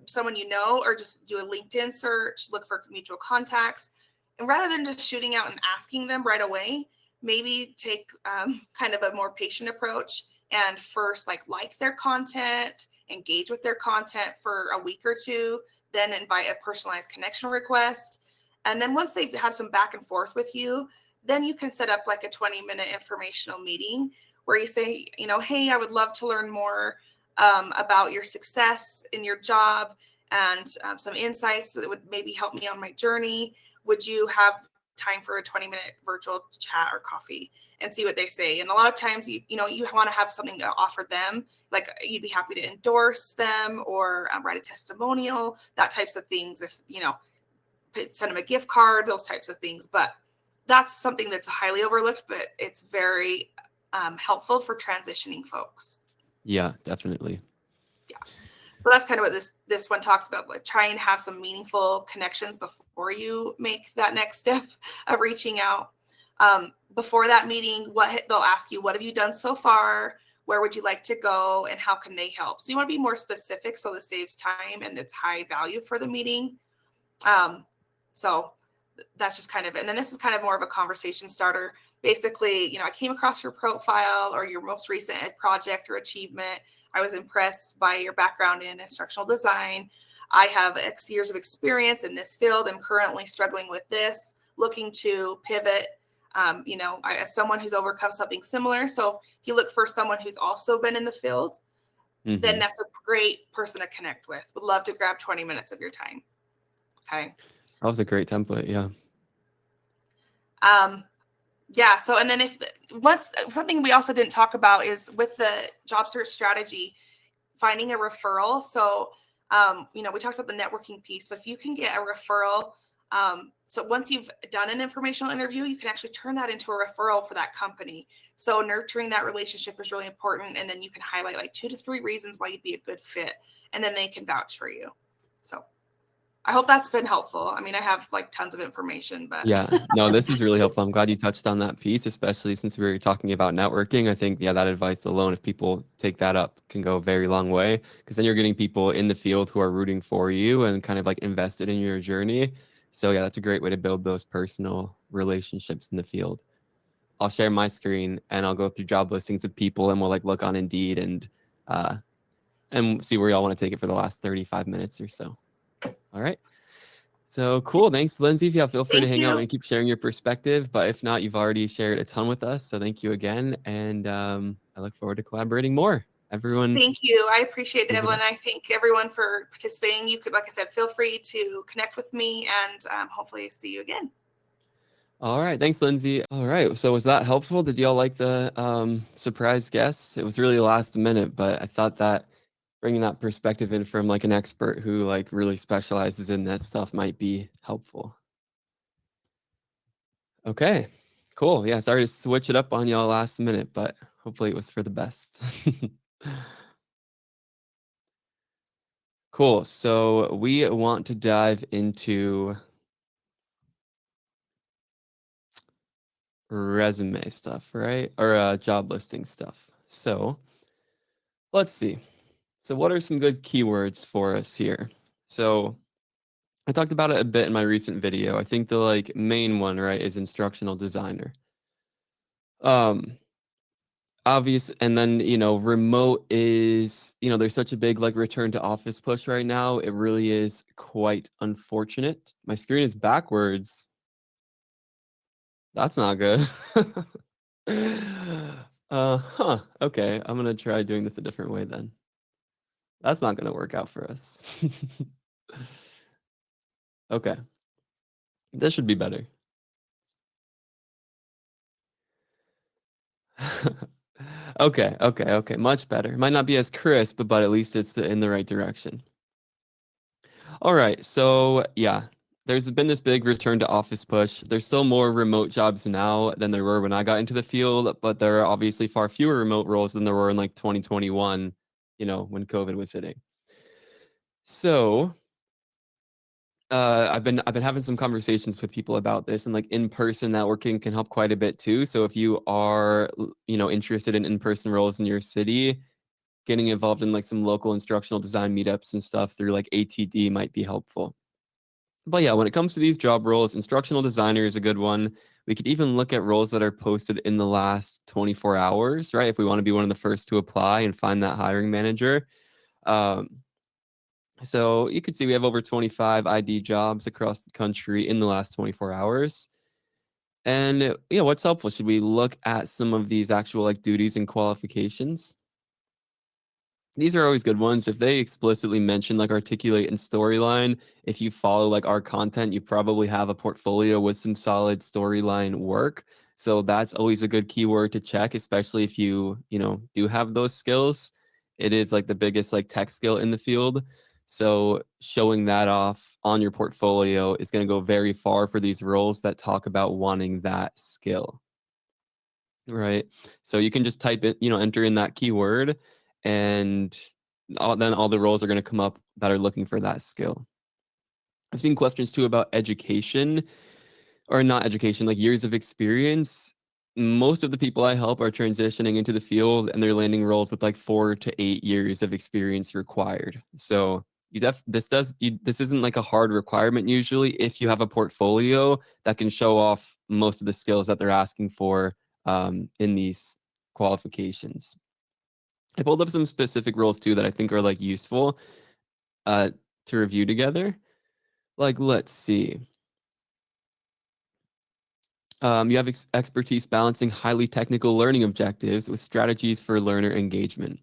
someone you know, or just do a LinkedIn search, look for mutual contacts, and rather than just shooting out and asking them right away, maybe take kind of a more patient approach and first like their content, engage with their content for a week or two, then invite a personalized connection request. And then once they've had some back and forth with you, then you can set up like a 20-minute informational meeting where you say, hey, I would love to learn more about your success in your job and some insights that would maybe help me on my journey. Would you have time for a 20-minute virtual chat or coffee, and see what they say? And a lot of times, you want to have something to offer them, like you'd be happy to endorse them or write a testimonial, that types of things. If, send them a gift card, those types of things. But that's something that's highly overlooked, but it's very helpful for transitioning folks. Yeah, definitely. Yeah. So that's kind of what this one talks about. Like, try and have some meaningful connections before you make that next step of reaching out. Before that meeting, they'll ask you, what have you done so far? Where would you like to go? And how can they help? So you want to be more specific so this saves time and it's high value for the meeting. So that's just kind of it. And then this is kind of more of a conversation starter. Basically, I came across your profile or your most recent project or achievement. I was impressed by your background in instructional design. I have X years of experience in this field. I'm currently struggling with this, looking to pivot. As someone who's overcome something similar. So if you look for someone who's also been in the field, then that's a great person to connect with. Would love to grab 20 minutes of your time. Okay. That was a great template. Yeah. Yeah. So, and then something we also didn't talk about is with the job search strategy, finding a referral. So, we talked about the networking piece, but if you can get a referral, so once you've done an informational interview, you can actually turn that into a referral for that company. So nurturing that relationship is really important. And then you can highlight like 2 to 3 reasons why you'd be a good fit. And then they can vouch for you. So I hope that's been helpful. I mean, I have like tons of information, but yeah, no, this is really helpful. I'm glad you touched on that piece, especially since we were talking about networking. I think, that advice alone, if people take that up, can go a very long way, because then you're getting people in the field who are rooting for you and kind of like invested in your journey. So yeah, that's a great way to build those personal relationships in the field. I'll share my screen and I'll go through job listings with people, and we'll like look on Indeed and see where y'all want to take it for the last 35 minutes or so. All right. So cool. Thanks, Lindsey. Feel free to hang out and keep sharing your perspective. But if not, you've already shared a ton with us. So thank you again. And I look forward to collaborating more. Everyone. Thank you. I appreciate it, Devlin. I thank everyone for participating. You could, like I said, feel free to connect with me, and hopefully see you again. All right. Thanks, Lindsey. All right. So was that helpful? Did y'all like the surprise guests? It was really last minute, but I thought that bringing that perspective in from like an expert who like really specializes in that stuff might be helpful. Okay, cool. Yeah, sorry to switch it up on y'all last minute, but hopefully it was for the best. Cool. So we want to dive into resume stuff, right? Or job listing stuff. So let's see. So what are some good keywords for us here? So I talked about it a bit in my recent video. I think the like main one, right, is instructional designer. Obvious, and then remote is, there's such a big like return to office push right now. It really is quite unfortunate. My screen is backwards. That's not good. Okay, I'm gonna try doing this a different way then. That's not gonna work out for us. Okay, this should be better. Okay, much better. Might not be as crisp, but at least it's in the right direction. All right, so yeah, there's been this big return to office push. There's still more remote jobs now than there were when I got into the field, but there are obviously far fewer remote roles than there were in like 2021, when COVID was hitting. So I've been having some conversations with people about this, and like in-person networking can help quite a bit too. So if you are, interested in in-person roles in your city, getting involved in like some local instructional design meetups and stuff through like ATD might be helpful. But yeah, when it comes to these job roles, instructional designer is a good one. We could even look at roles that are posted in the last 24 hours, right? If we want to be one of the first to apply and find that hiring manager. So you could see we have over 25 ID jobs across the country in the last 24 hours. And what's helpful? Should we look at some of these actual like duties and qualifications? These are always good ones. If they explicitly mention like articulate and storyline, if you follow like our content, you probably have a portfolio with some solid storyline work. So that's always a good keyword to check, especially if you do have those skills. It is like the biggest like tech skill in the field. So showing that off on your portfolio is going to go very far for these roles that talk about wanting that skill. Right. So you can just type it, enter in that keyword, and then all the roles are going to come up that are looking for that skill. I've seen questions too about education, or not education, like years of experience. Most of the people I help are transitioning into the field and they're landing roles with like 4 to 8 years of experience required. So this isn't like a hard requirement usually if you have a portfolio that can show off most of the skills that they're asking for in these qualifications. I pulled up some specific roles too that I think are like useful to review together. Like, let's see. You have expertise balancing highly technical learning objectives with strategies for learner engagement.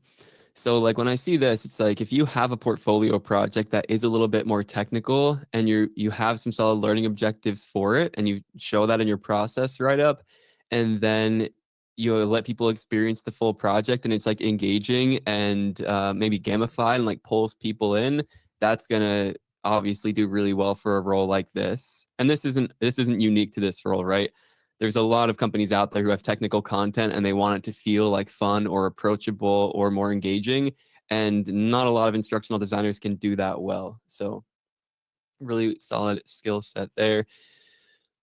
So like when I see this, it's like if you have a portfolio project that is a little bit more technical and you have some solid learning objectives for it and you show that in your process write up, and then you let people experience the full project and it's like engaging and maybe gamified and like pulls people in, that's gonna obviously do really well for a role like this. And this isn't unique to this role, right? There's a lot of companies out there who have technical content and they want it to feel like fun or approachable or more engaging. And not a lot of instructional designers can do that well. So really solid skill set there.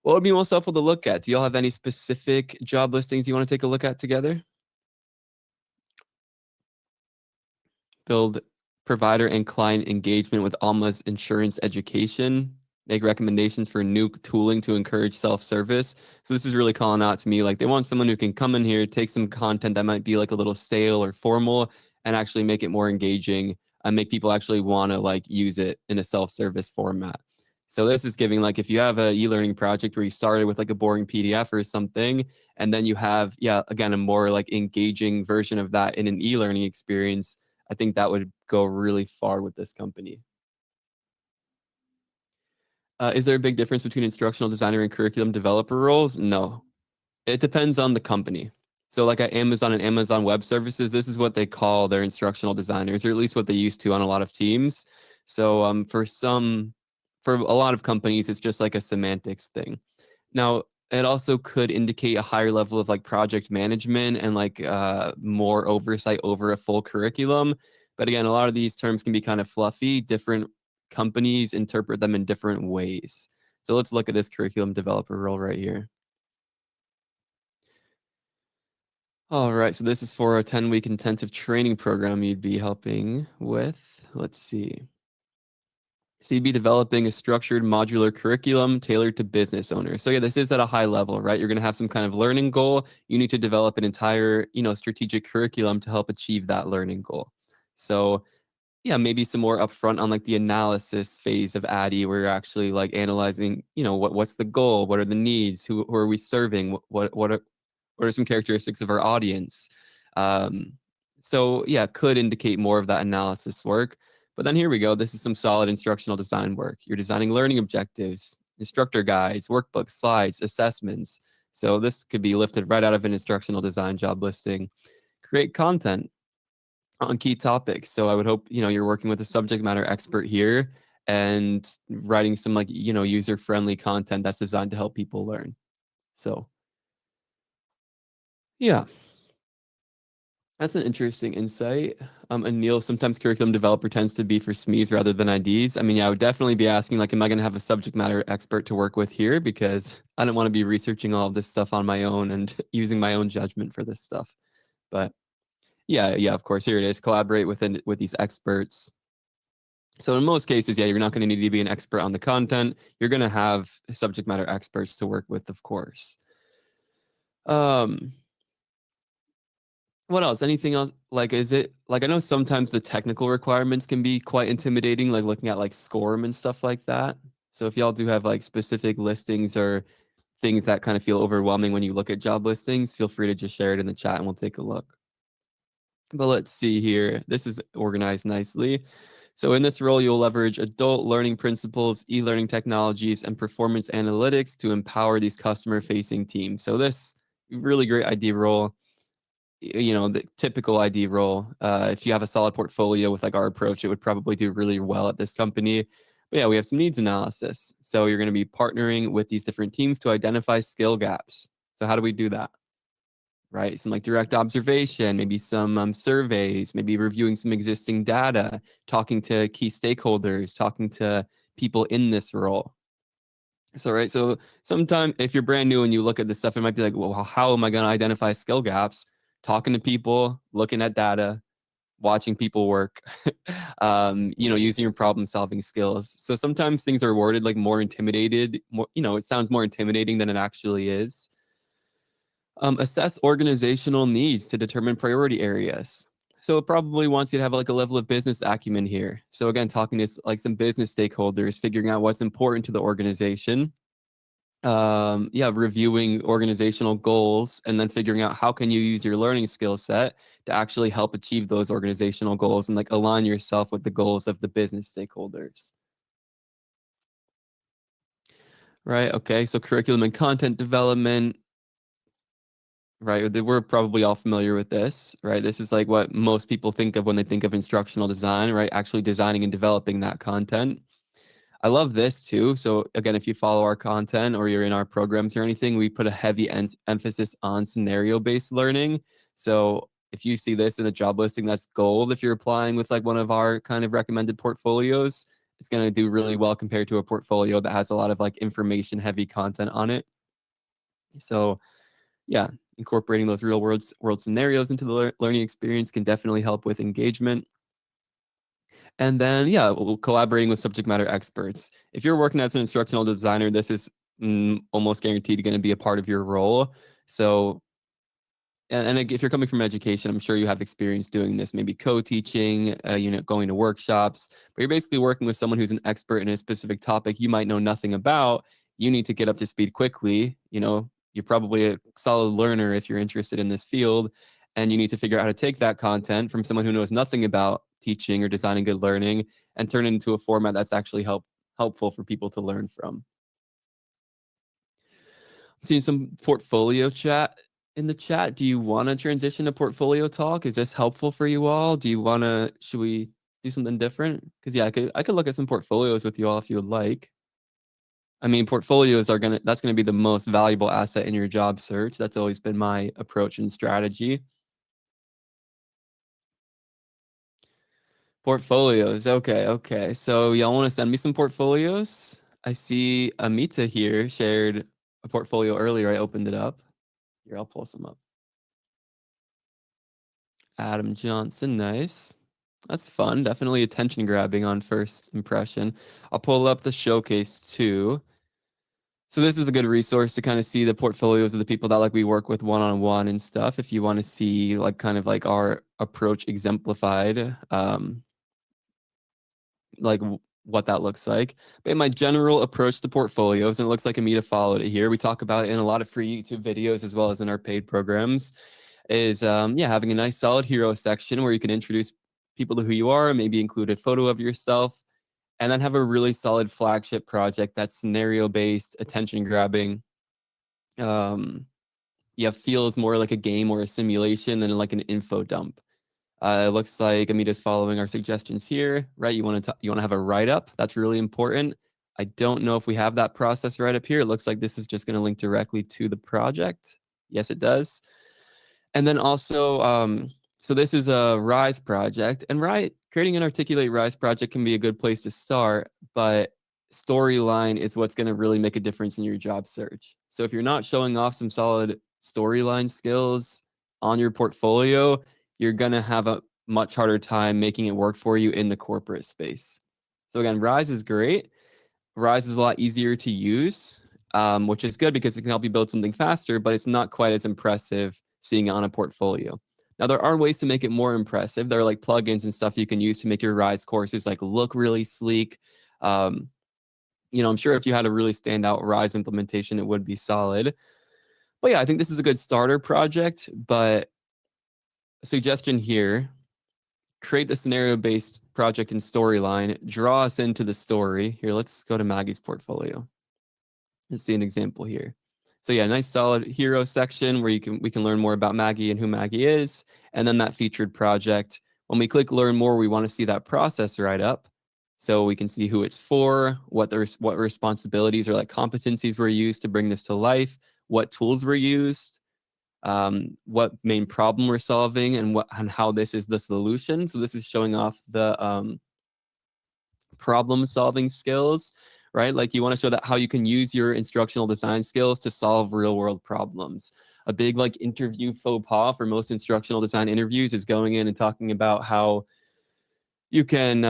What would be most helpful to look at? Do y'all have any specific job listings you want to take a look at together? Build provider and client engagement with Alma's insurance education. Make recommendations for new tooling to encourage self-service. So this is really calling out to me like they want someone who can come in here, take some content that might be like a little stale or formal and actually make it more engaging and make people actually want to like use it in a self-service format. So this is giving like if you have a e-learning project where you started with like a boring PDF or something, and then you have, yeah, again, a more like engaging version of that in an e-learning experience, I think that would go really far with this company. Is there a big difference between instructional designer and curriculum developer roles? No. It depends on the company. So like at Amazon and Amazon Web Services, this is what they call their instructional designers, or at least what they used to on a lot of teams. So for a lot of companies, it's just like a semantics thing. Now, it also could indicate a higher level of like project management and like more oversight over a full curriculum. But again, a lot of these terms can be kind of fluffy. Different companies interpret them in different ways. So let's look at this curriculum developer role right here. All right, so this is for a 10-week intensive training program you'd be helping with. Let's see. So you'd be developing a structured modular curriculum tailored to business owners. So yeah, this is at a high level, right? You're going to have some kind of learning goal. You need to develop an entire, strategic curriculum to help achieve that learning goal. So yeah, maybe some more upfront on like the analysis phase of ADDIE, where you're actually like analyzing, what's the goal, what are the needs, who are we serving, what are some characteristics of our audience. So yeah, could indicate more of that analysis work. But then here we go. This is some solid instructional design work. You're designing learning objectives, instructor guides, workbooks, slides, assessments. So this could be lifted right out of an instructional design job listing. Create content on key topics. So I would hope, you're working with a subject matter expert here and writing some like, user-friendly content that's designed to help people learn. So yeah, that's an interesting insight. And Neil, sometimes curriculum developer tends to be for SMEs rather than IDs. I mean, yeah, I would definitely be asking, like, am I going to have a subject matter expert to work with here? Because I don't want to be researching all of this stuff on my own and using my own judgment for this stuff. But yeah, of course, here it is. Collaborate with these experts. So in most cases, yeah, you're not going to need to be an expert on the content. You're going to have subject matter experts to work with, of course. What else? Anything else? Like, is it like I know sometimes the technical requirements can be quite intimidating, like looking at like SCORM and stuff like that. So if y'all do have like specific listings or things that kind of feel overwhelming when you look at job listings, feel free to just share it in the chat and we'll take a look. But let's see here. This is organized nicely. So in this role, you'll leverage adult learning principles, e-learning technologies, and performance analytics to empower these customer-facing teams. So this really great ID role. The typical ID role. If you have a solid portfolio with like our approach, it would probably do really well at this company. But yeah, we have some needs analysis. So you're going to be partnering with these different teams to identify skill gaps. So how do we do that? Right? Some like direct observation, maybe some surveys, maybe reviewing some existing data, talking to key stakeholders, talking to people in this role. So, right. So sometimes if you're brand new and you look at this stuff, it might be like, well, how am I going to identify skill gaps? Talking to people, looking at data. watching people work, using your problem solving skills. So sometimes things are worded like more intimidated, more, it sounds more intimidating than it actually is. Assess organizational needs to determine priority areas. So it probably wants you to have like a level of business acumen here. So again, talking to like some business stakeholders, figuring out what's important to the organization. Reviewing organizational goals and then figuring out how can you use your learning skill set to actually help achieve those organizational goals and like align yourself with the goals of the business stakeholders. Right. Okay. So curriculum and content development. Right. We're probably all familiar with this, right? This is like what most people think of when they think of instructional design, right? Actually designing and developing that content. I love this too. So again, if you follow our content or you're in our programs or anything, we put a heavy emphasis on scenario-based learning. So if you see this in a job listing, that's gold. If you're applying with like one of our kind of recommended portfolios, it's going to do really well compared to a portfolio that has a lot of like information heavy content on it. So yeah, incorporating those real world scenarios into the learning experience can definitely help with engagement. And then, collaborating with subject matter experts. If you're working as an instructional designer, this is almost guaranteed going to be a part of your role. So, and if you're coming from education, I'm sure you have experience doing this, maybe co-teaching, going to workshops, but you're basically working with someone who's an expert in a specific topic you might know nothing about. You need to get up to speed quickly. You're probably a solid learner if you're interested in this field, and you need to figure out how to take that content from someone who knows nothing about teaching or designing good learning and turn it into a format that's actually helpful for people to learn from. I'm seeing some portfolio chat in the chat. Do you want to transition to portfolio talk? Is this helpful for you all? Should we do something different? Because I could look at some portfolios with you all if you would like. I mean, portfolios that's gonna be the most valuable asset in your job search. That's always been my approach and strategy. Portfolios. Okay. So y'all want to send me some portfolios? I see Amita here shared a portfolio earlier. I opened it up. Here, I'll pull some up. Adam Johnson, nice. That's fun. Definitely attention grabbing on first impression. I'll pull up the showcase too. So this is a good resource to kind of see the portfolios of the people that like we work with one-on-one and stuff. If you want to see like kind of like our approach exemplified, what that looks like. But in my general approach to portfolios, and it looks like Amita followed it here, we talk about it in a lot of free YouTube videos as well as in our paid programs, is having a nice solid hero section where you can introduce people to who you are, maybe include a photo of yourself, and then have a really solid flagship project that's scenario-based, attention-grabbing. Feels more like a game or a simulation than like an info dump. It looks like Amita's following our suggestions here, right? You want to have a write-up. That's really important. I don't know if we have that process right up here. It looks like this is just going to link directly to the project. Yes, it does. And then also, so this is a RISE project, and creating an Articulate RISE project can be a good place to start, but storyline is what's going to really make a difference in your job search. So if you're not showing off some solid storyline skills on your portfolio, you're going to have a much harder time making it work for you in the corporate space. So again, RISE is great. RISE is a lot easier to use, which is good because it can help you build something faster, but it's not quite as impressive seeing it on a portfolio. Now, there are ways to make it more impressive. There are like plugins and stuff you can use to make your RISE courses like look really sleek. I'm sure if you had a really standout RISE implementation, it would be solid. But yeah, I think this is a good starter project, but a suggestion here, create the scenario-based project and storyline, draw us into the story. Here, let's go to Maggie's portfolio. Let's see an example here. So yeah, nice solid hero section where we can learn more about Maggie and who Maggie is, and then that featured project. When we click learn more, we want to see that process right up. So we can see who it's for, what responsibilities or like competencies were used to bring this to life, what tools were used, what main problem we're solving, and how this is the solution. So this is showing off the problem solving skills, right? Like you want to show that how you can use your instructional design skills to solve real world problems. a big like interview faux pas for most instructional design interviews is going in and talking about how you can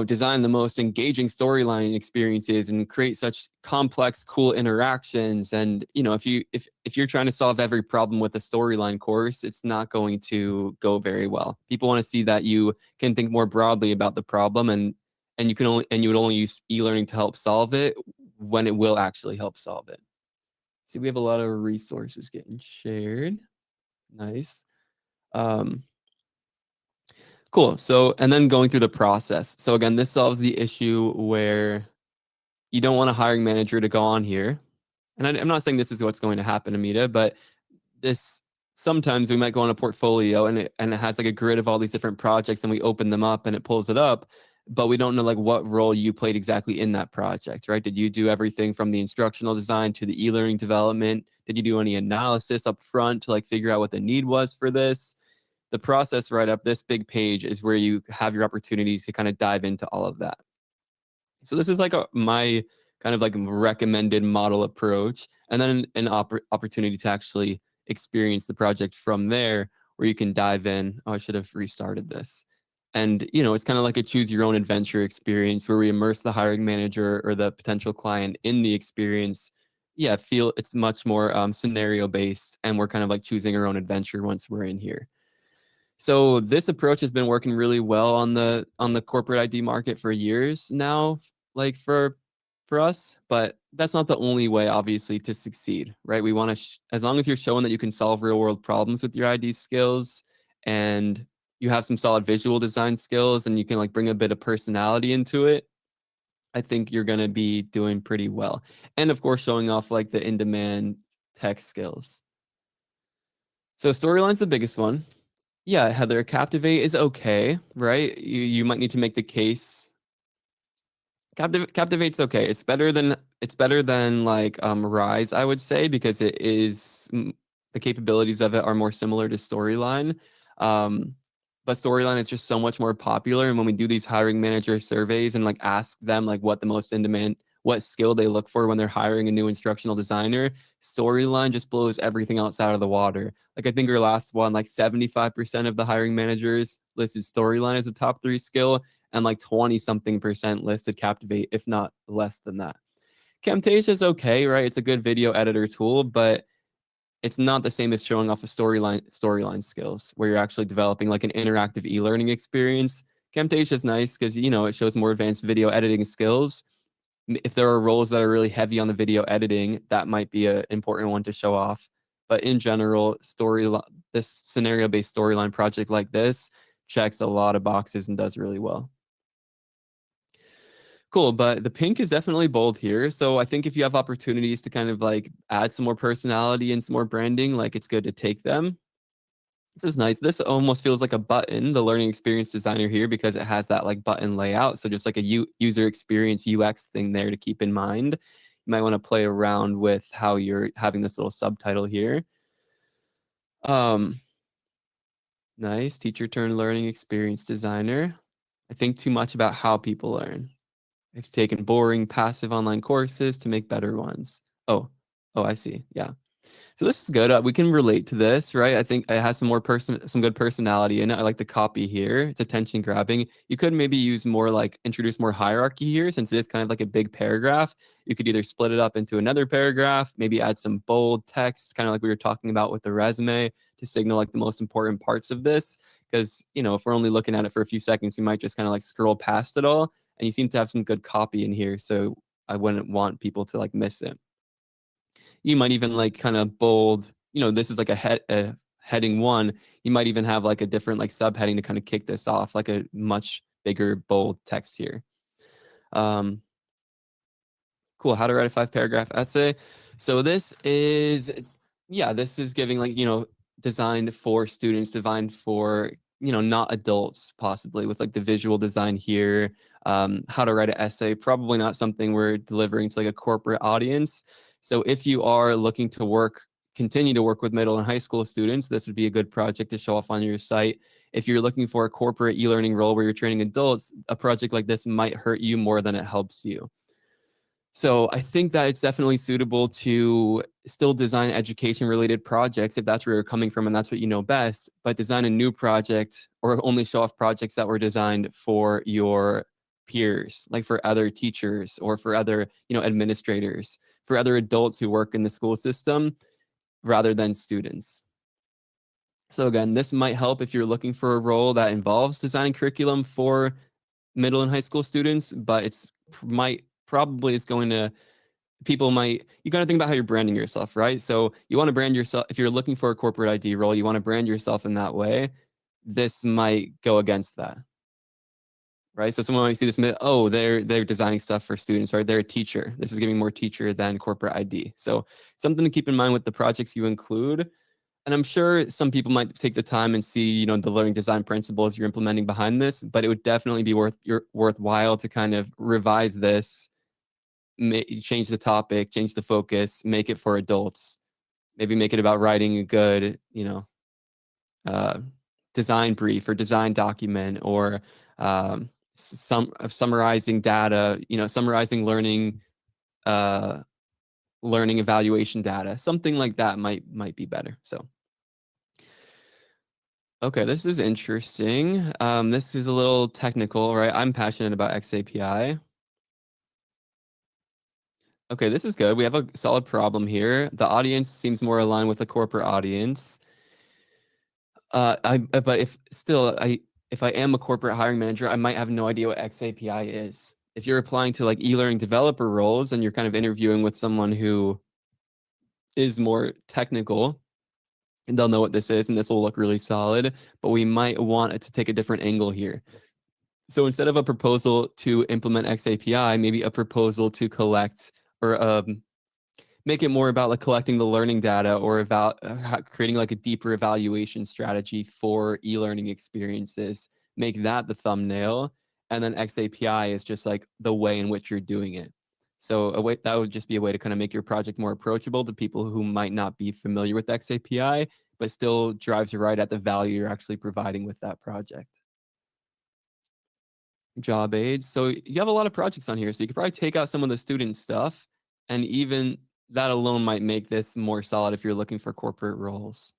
design the most engaging storyline experiences and create such complex, cool interactions. And if you're trying to solve every problem with a storyline course, it's not going to go very well. People want to see that you can think more broadly about the problem, and you would only use e-learning to help solve it when it will actually help solve it. See, we have a lot of resources getting shared. Nice. Cool. So, and then going through the process. So again, this solves the issue where you don't want a hiring manager to go on here. And I'm not saying this is what's going to happen, Amita, but this sometimes we might go on a portfolio and it has like a grid of all these different projects, and we open them up and it pulls it up, but we don't know like what role you played exactly in that project, right? Did you do everything from the instructional design to the e-learning development? Did you do any analysis up front to like figure out what the need was for this? The process right up this big page is where you have your opportunities to kind of dive into all of that. So this is like my kind of like recommended model approach, and then an opportunity to actually experience the project from there, where you can dive in. Oh, I should have restarted this. And it's kind of like a choose your own adventure experience where we immerse the hiring manager or the potential client in the experience. Yeah, feel it's much more scenario based, and we're kind of like choosing our own adventure once we're in here. So this approach has been working really well on the corporate ID market for years now, like for us, but that's not the only way, obviously, to succeed, right? We want to, as long as you're showing that you can solve real world problems with your ID skills, and you have some solid visual design skills, and you can like bring a bit of personality into it, I think you're going to be doing pretty well. And of course, showing off like the in-demand tech skills. So storyline's the biggest one. Yeah, Heather, Captivate is okay, right? You might need to make the case. Captivate's okay. It's better than like Rise, I would say, because it is the capabilities of it are more similar to Storyline. But Storyline is just so much more popular, and when we do these hiring manager surveys and like ask them like what the most in demand, what skill they look for when they're hiring a new instructional designer, Storyline just blows everything else out of the water. Like I think our last one, like 75% of the hiring managers listed Storyline as a top 3 skill, and like 20-something% listed Captivate, if not less than that. Camtasia is okay, right? It's a good video editor tool, but it's not the same as showing off a storyline skills where you're actually developing like an interactive e-learning experience. Camtasia is nice because it shows more advanced video editing skills. If there are roles that are really heavy on the video editing, that might be an important one to show off. But in general, this scenario-based storyline project like this checks a lot of boxes and does really well. Cool, but the pink is definitely bold here. So I think if you have opportunities to kind of like add some more personality and some more branding, like it's good to take them. This is nice. This almost feels like a button, the learning experience designer here, because it has that like button layout. So just like a user experience UX thing there to keep in mind. You might want to play around with how you're having this little subtitle here. Nice. Teacher turned learning experience designer. I think too much about how people learn. I've taken boring, passive online courses to make better ones. Oh, I see. Yeah. So this is good. We can relate to this, right? I think it has some good personality in it. I like the copy here. It's attention grabbing. You could maybe introduce more hierarchy here, since it is kind of like a big paragraph. You could either split it up into another paragraph, maybe add some bold text, kind of like we were talking about with the resume, to signal like the most important parts of this. Because, if we're only looking at it for a few seconds, we might just kind of like scroll past it all. And you seem to have some good copy in here, so I wouldn't want people to like miss it. You might even like kind of bold, this is like a heading 1. You might even have like a different like subheading to kind of kick this off, like a much bigger bold text here. Cool. How to write a 5-paragraph essay. So this is giving like, designed for students, designed for, not adults, possibly, with like the visual design here. How to write an essay, probably not something we're delivering to like a corporate audience. So if you are looking to continue to work with middle and high school students, this would be a good project to show off on your site. If you're looking for a corporate e-learning role where you're training adults, a project like this might hurt you more than it helps you. So I think that it's definitely suitable to still design education related projects if that's where you're coming from and that's what you know best, but design a new project or only show off projects that were designed for your peers, like for other teachers or for other, administrators, for other adults who work in the school system rather than students. So again, this might help if you're looking for a role that involves designing curriculum for middle and high school students, but it's might probably is going to people might you got to think about how you're branding yourself, right? So you want to brand yourself if you're looking for a corporate ID role, you want to brand yourself in that way. This might go against that, right? So someone might see this, oh, they're designing stuff for students, right? They're a teacher. This is giving more teacher than corporate ID. So something to keep in mind with the projects you include. And I'm sure some people might take the time and see, the learning design principles you're implementing behind this, but it would definitely be worthwhile to kind of revise this, change the topic, change the focus, make it for adults. Maybe make it about writing a good, uh, design brief or design document, or summarizing data, summarizing uh, learning evaluation data, something like that might be better. So. Okay, this is interesting. This is a little technical, right? I'm passionate about XAPI. Okay, this is good. We have a solid problem here. The audience seems more aligned with the corporate audience. But if I am a corporate hiring manager, I might have no idea what XAPI is. If you're applying to like eLearning developer roles and you're kind of interviewing with someone who is more technical, and they'll know what this is, and this will look really solid. But we might want it to take a different angle here. So instead of a proposal to implement XAPI, maybe a proposal to collect or make it more about like collecting the learning data, or about creating like a deeper evaluation strategy for e-learning experiences. Make that the thumbnail, and then XAPI is just like the way in which you're doing it. So that would just be a way to kind of make your project more approachable to people who might not be familiar with XAPI, but still drives right at the value you're actually providing with that project. Job aids. So you have a lot of projects on here, so you could probably take out some of the student stuff, and even that alone might make this more solid if you're looking for corporate roles.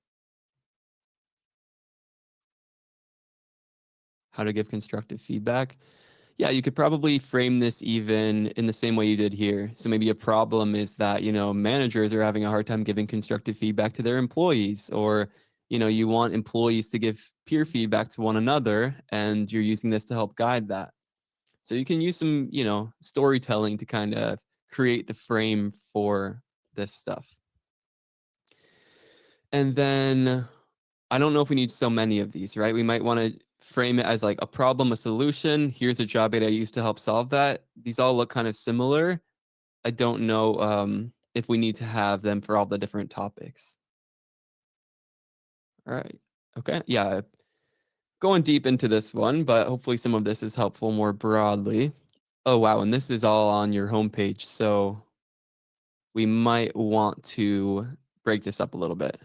How to give constructive feedback. Yeah, you could probably frame this even in the same way you did here. So maybe a problem is that, managers are having a hard time giving constructive feedback to their employees, or, you want employees to give peer feedback to one another, and you're using this to help guide that. So you can use some, storytelling to kind of create the frame for this stuff. And then I don't know if we need so many of these, right? We might want to frame it as like a problem, a solution. Here's a job aid I used to help solve that. These all look kind of similar. I don't know if we need to have them for all the different topics. All right. Okay. Yeah. Going deep into this one, but hopefully some of this is helpful more broadly. Oh, wow. And this is all on your homepage. So we might want to break this up a little bit.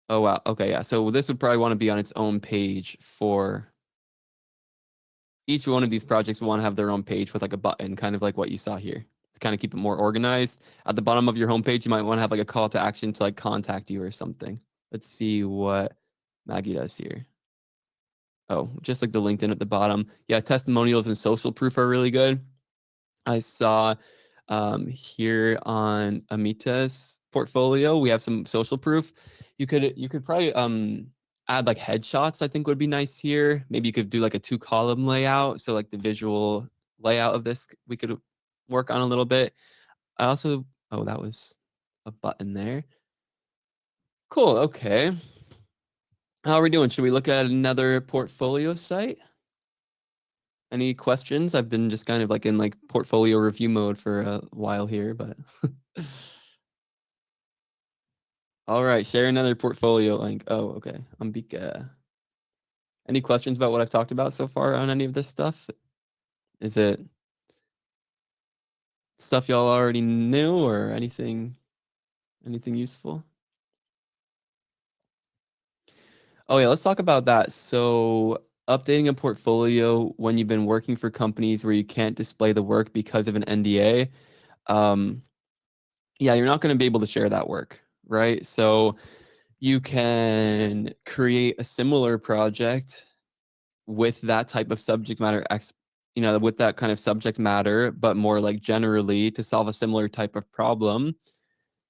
Oh, wow. Okay, yeah. So this would probably want to be on its own page for each one of these projects. We want to have their own page with like a button, kind of like what you saw here, to kind of keep it more organized. At the bottom of your homepage, you might want to have like a call to action to like contact you or something. Let's see what Maggie does here. Oh, just like the LinkedIn at the bottom. Yeah, testimonials and social proof are really good. I saw here on Amita's portfolio, we have some social proof. You could probably add like headshots. I think would be nice here. Maybe you could do like a 2-column layout. So like the visual layout of this, we could work on a little bit. I also, oh, that was a button there. Cool. Okay. How are we doing? Should we look at another portfolio site? Any questions? I've been just kind of like in like portfolio review mode for a while here, but all right, share another portfolio link. Oh, okay. Ambika. Any questions about what I've talked about so far on any of this stuff? Is it stuff y'all already knew, or anything useful? Oh yeah, let's talk about that. So updating a portfolio when you've been working for companies where you can't display the work because of an NDA, yeah, you're not going to be able to share that work, right? So you can create a similar project with that type of subject matter, with that kind of subject matter, but more like generally to solve a similar type of problem.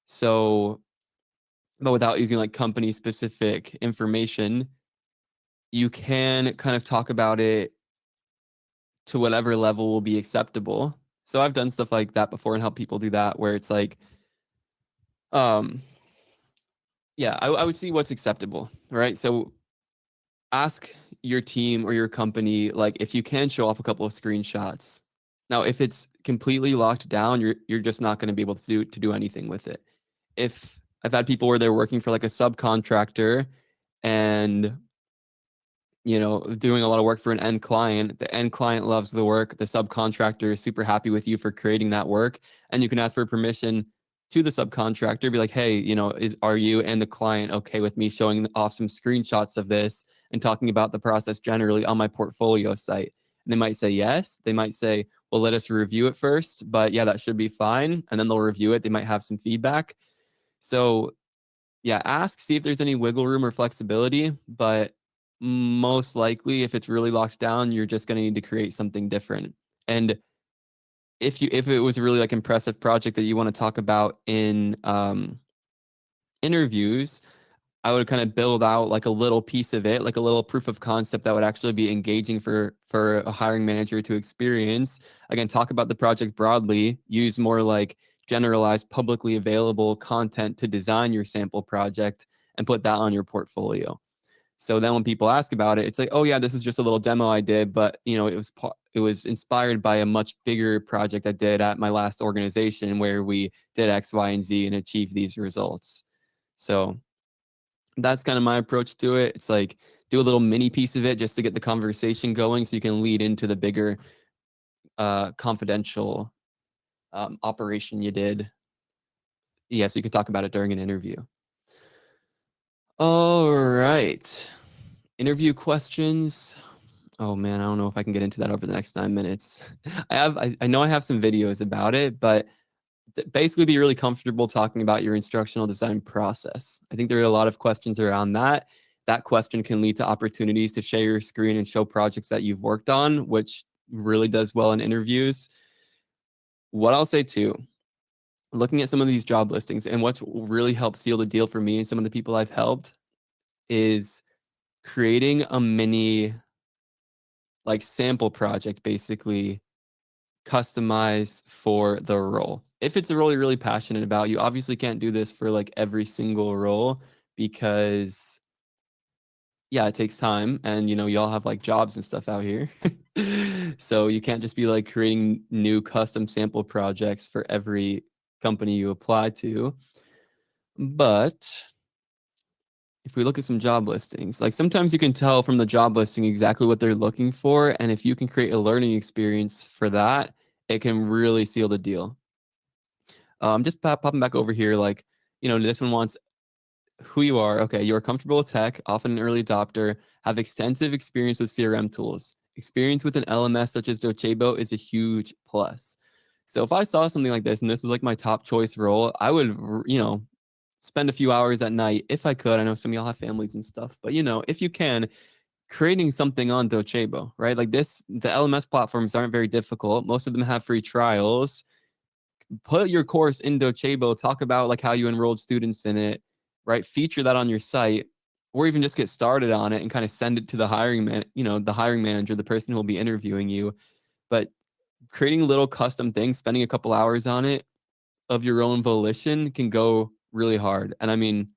So, but without using like company specific information, you can kind of talk about it to whatever level will be acceptable. So I've done stuff like that before and help people do that, where it's like, yeah, I would see what's acceptable, right? So ask your team or your company, like, if you can show off a couple of screenshots. Now, if it's completely locked down, you're just not going to be able to do anything with it. If I've had people where they're working for like a subcontractor and doing a lot of work for an end client. The end client loves the work. The subcontractor is super happy with you for creating that work. And you can ask for permission to the subcontractor, be like, hey, are you and the client okay with me showing off some screenshots of this and talking about the process generally on my portfolio site? And they might say yes. They might say, well, let us review it first. But yeah, that should be fine. And then they'll review it. They might have some feedback. So yeah, ask, see if there's any wiggle room or flexibility, but most likely if it's really locked down, you're just going to need to create something different. And if it was a really like impressive project that you want to talk about in interviews, I would kind of build out like a little piece of it, like a little proof of concept that would actually be engaging for a hiring manager to experience. Again, talk about the project broadly, use more like generalized publicly available content to design your sample project and put that on your portfolio. So then when people ask about it, it's like, oh yeah, this is just a little demo I did, but it was inspired by a much bigger project I did at my last organization where we did X, Y, and Z and achieved these results. So that's kind of my approach to it. It's like do a little mini piece of it just to get the conversation going so you can lead into the bigger confidential operation you did. Yeah, so you can talk about it during an interview. All right. Interview questions. Oh man, I don't know if I can get into that over the next 9 minutes. I know I have some videos about it, but basically be really comfortable talking about your instructional design process. I think there are a lot of questions around that. That question can lead to opportunities to share your screen and show projects that you've worked on, which really does well in interviews. What I'll say too, looking at some of these job listings and what's really helped seal the deal for me and some of the people I've helped is creating a mini like sample project, basically customized for the role. If it's a role you're really passionate about, you obviously can't do this for like every single role because yeah, it takes time and y'all have like jobs and stuff out here. So you can't just be like creating new custom sample projects for every company you apply to. But if we look at some job listings, like sometimes you can tell from the job listing exactly what they're looking for. And if you can create a learning experience for that, it can really seal the deal. Just popping back over here, like, this one wants who you are. Okay, you are comfortable with tech, often an early adopter, have extensive experience with CRM tools. Experience with an LMS such as Docebo is a huge plus. So if I saw something like this and this was like my top choice role, I would, spend a few hours at night if I could. I know some of y'all have families and stuff, but if you can, creating something on Docebo, right? Like this, the LMS platforms aren't very difficult. Most of them have free trials. Put your course in Docebo, talk about like how you enrolled students in it, right? Feature that on your site, or even just get started on it and kind of send it to the hiring the hiring manager, the person who will be interviewing you. But creating little custom things, spending a couple hours on it of your own volition can go really hard. And I mean,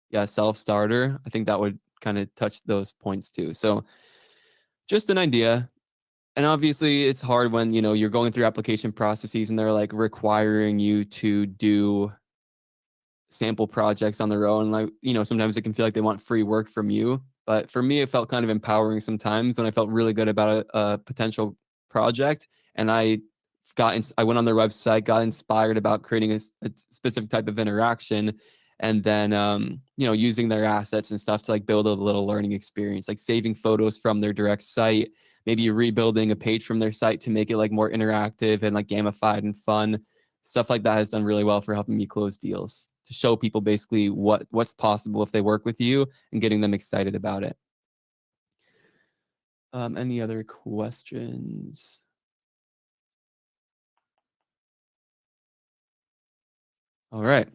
yeah, self-starter, I think that would kind of touch those points too. So just an idea. And obviously it's hard when, you're going through application processes and they're like requiring you to do sample projects on their own. Like, sometimes it can feel like they want free work from you. But for me, it felt kind of empowering sometimes when I felt really good about a potential project. And I went on their website, got inspired about creating a specific type of interaction. and then using their assets and stuff to like build a little learning experience, like saving photos from their direct site, maybe rebuilding a page from their site to make it like more interactive and like gamified and fun. Stuff like that has done really well for helping me close deals, to show people basically what's possible if they work with you and getting them excited about it. Any other questions? All right.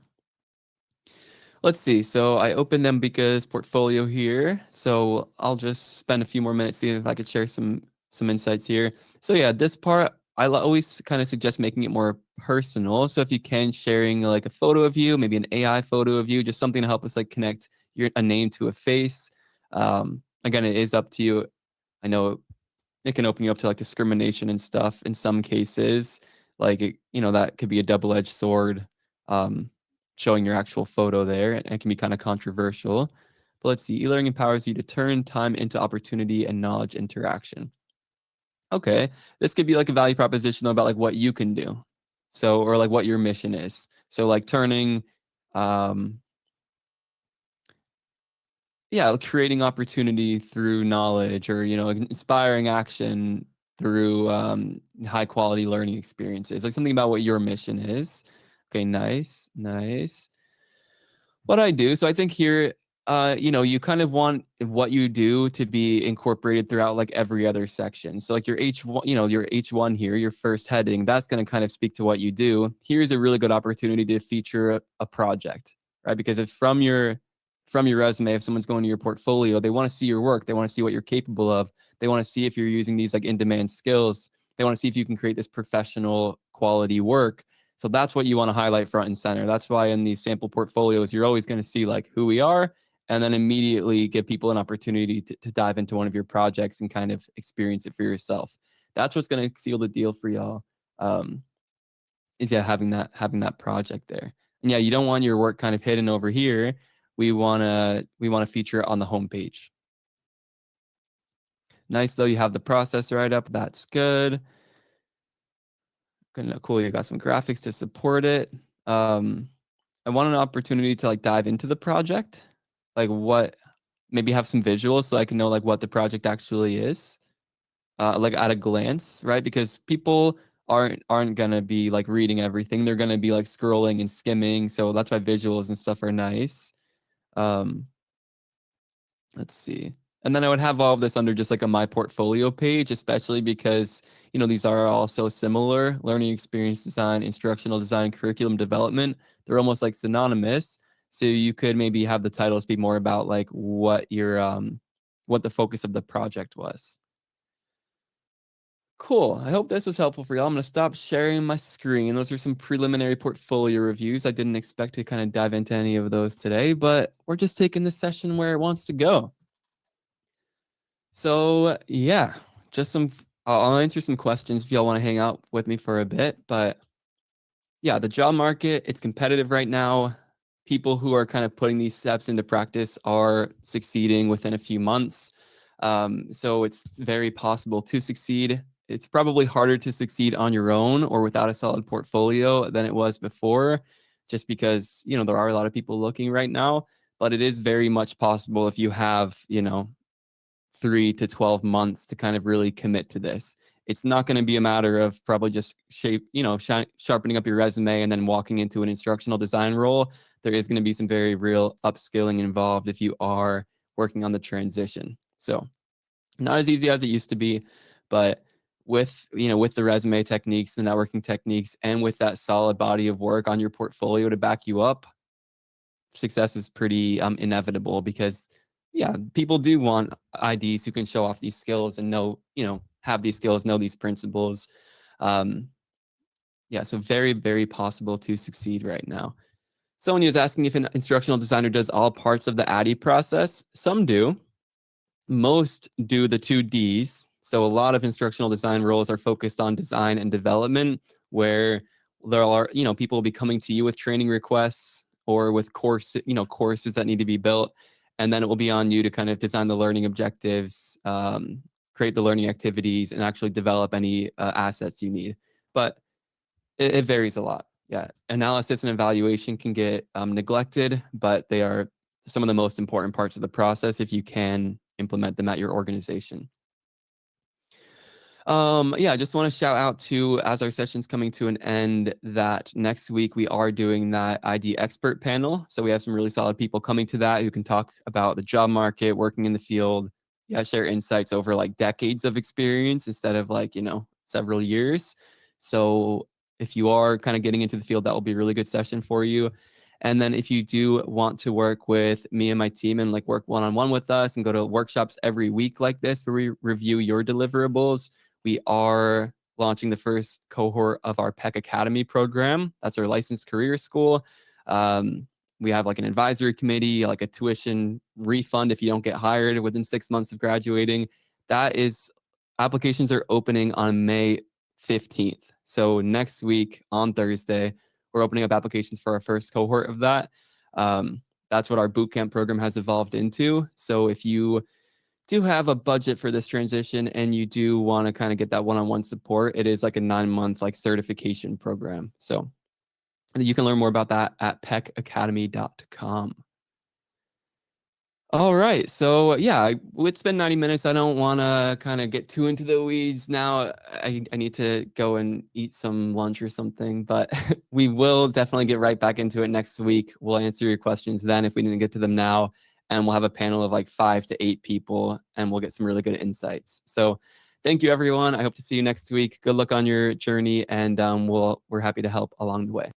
Let's see. So I opened Mbika's portfolio here. So I'll just spend a few more minutes seeing if I could share some insights here. So yeah, this part I always kind of suggest making it more personal. So if you can, sharing like a photo of you, maybe an AI photo of you, just something to help us like connect a name to a face. Again, it is up to you. I know it can open you up to like discrimination and stuff in some cases. Like that could be a double-edged sword. Showing your actual photo there, and it can be kind of controversial. But let's see. eLearning empowers you to turn time into opportunity and knowledge interaction. Okay, this could be like a value proposition about like what you can do. So, or like what your mission is. So like turning, creating opportunity through knowledge, or inspiring action through high quality learning experiences. Like something about what your mission is. Okay, nice. What I do, so I think here, you kind of want what you do to be incorporated throughout like every other section. So like your H1, your H1 here, your first heading, that's going to kind of speak to what you do. Here's a really good opportunity to feature a project, right? Because if from your resume, if someone's going to your portfolio, they want to see your work, they want to see what you're capable of, they want to see if you're using these like in-demand skills, they want to see if you can create this professional quality work. So that's what you want to highlight front and center. That's why in these sample portfolios, you're always going to see like who we are, and then immediately give people an opportunity to dive into one of your projects and kind of experience it for yourself. That's what's going to seal the deal for y'all. Is having that project there. And yeah, you don't want your work kind of hidden over here. We want to feature it on the homepage. Nice though, you have the process right up. That's good. Cool, you got some graphics to support it. I want an opportunity to like dive into the project, like maybe have some visuals so I can know like what the project actually is, like at a glance, right? Because people aren't gonna be like reading everything; they're gonna be like scrolling and skimming. So that's why visuals and stuff are nice. Let's see. And then I would have all of this under just like a my portfolio page, especially because, these are all so similar: learning experience design, instructional design, curriculum development. They're almost like synonymous. So you could maybe have the titles be more about like what the focus of the project was. Cool. I hope this was helpful for y'all. I'm going to stop sharing my screen. Those are some preliminary portfolio reviews. I didn't expect to kind of dive into any of those today, but we're just taking this session where it wants to go. So yeah, I'll answer some questions if y'all want to hang out with me for a bit. But yeah, the job market, it's competitive right now. People who are kind of putting these steps into practice are succeeding within a few months. So it's very possible to succeed. It's probably harder to succeed on your own or without a solid portfolio than it was before, just because, there are a lot of people looking right now. But it is very much possible if you have, 3 to 12 months to kind of really commit to this. It's not going to be a matter of probably just sharpening up your resume and then walking into an instructional design role. There is going to be some very real upskilling involved if you are working on the transition. So not as easy as it used to be, but with the resume techniques, the networking techniques, and with that solid body of work on your portfolio to back you up, success is pretty inevitable, because people do want IDs who can show off these skills and have these skills, know these principles. So very, very possible to succeed right now. Someone is asking if an instructional designer does all parts of the ADDIE process. Some do. Most do the 2 Ds. So a lot of instructional design roles are focused on design and development, where there are, people will be coming to you with training requests or with courses that need to be built. And then it will be on you to kind of design the learning objectives, create the learning activities, and actually develop any assets you need. But it varies a lot. Yeah, analysis and evaluation can get neglected, but they are some of the most important parts of the process if you can implement them at your organization. Yeah, I just want to shout out to, as our session's coming to an end, that next week we are doing that ID expert panel. So we have some really solid people coming to that who can talk about the job market, working in the field, yeah, share insights over like decades of experience instead of like, several years. So if you are kind of getting into the field, that will be a really good session for you. And then if you do want to work with me and my team and like work one-on-one with us and go to workshops every week like this, where we review your deliverables, we are launching the first cohort of our Peck Academy program. That's our licensed career school. We have like an advisory committee, like a tuition refund if you don't get hired within 6 months of graduating. Applications are opening on May 15th. So next week on Thursday, we're opening up applications for our first cohort of that. That's what our bootcamp program has evolved into. So if you do have a budget for this transition and you do want to kind of get that one-on-one support, it is like a 9-month like certification program. So you can learn more about that at peckacademy.com. All right. So yeah, it's been 90 minutes. I don't want to kind of get too into the weeds now. I need to go and eat some lunch or something, but we will definitely get right back into it next week. We'll answer your questions then if we didn't get to them now. And we'll have a panel of like 5 to 8 people and we'll get some really good insights. So thank you, everyone. I hope to see you next week. Good luck on your journey and we're happy to help along the way.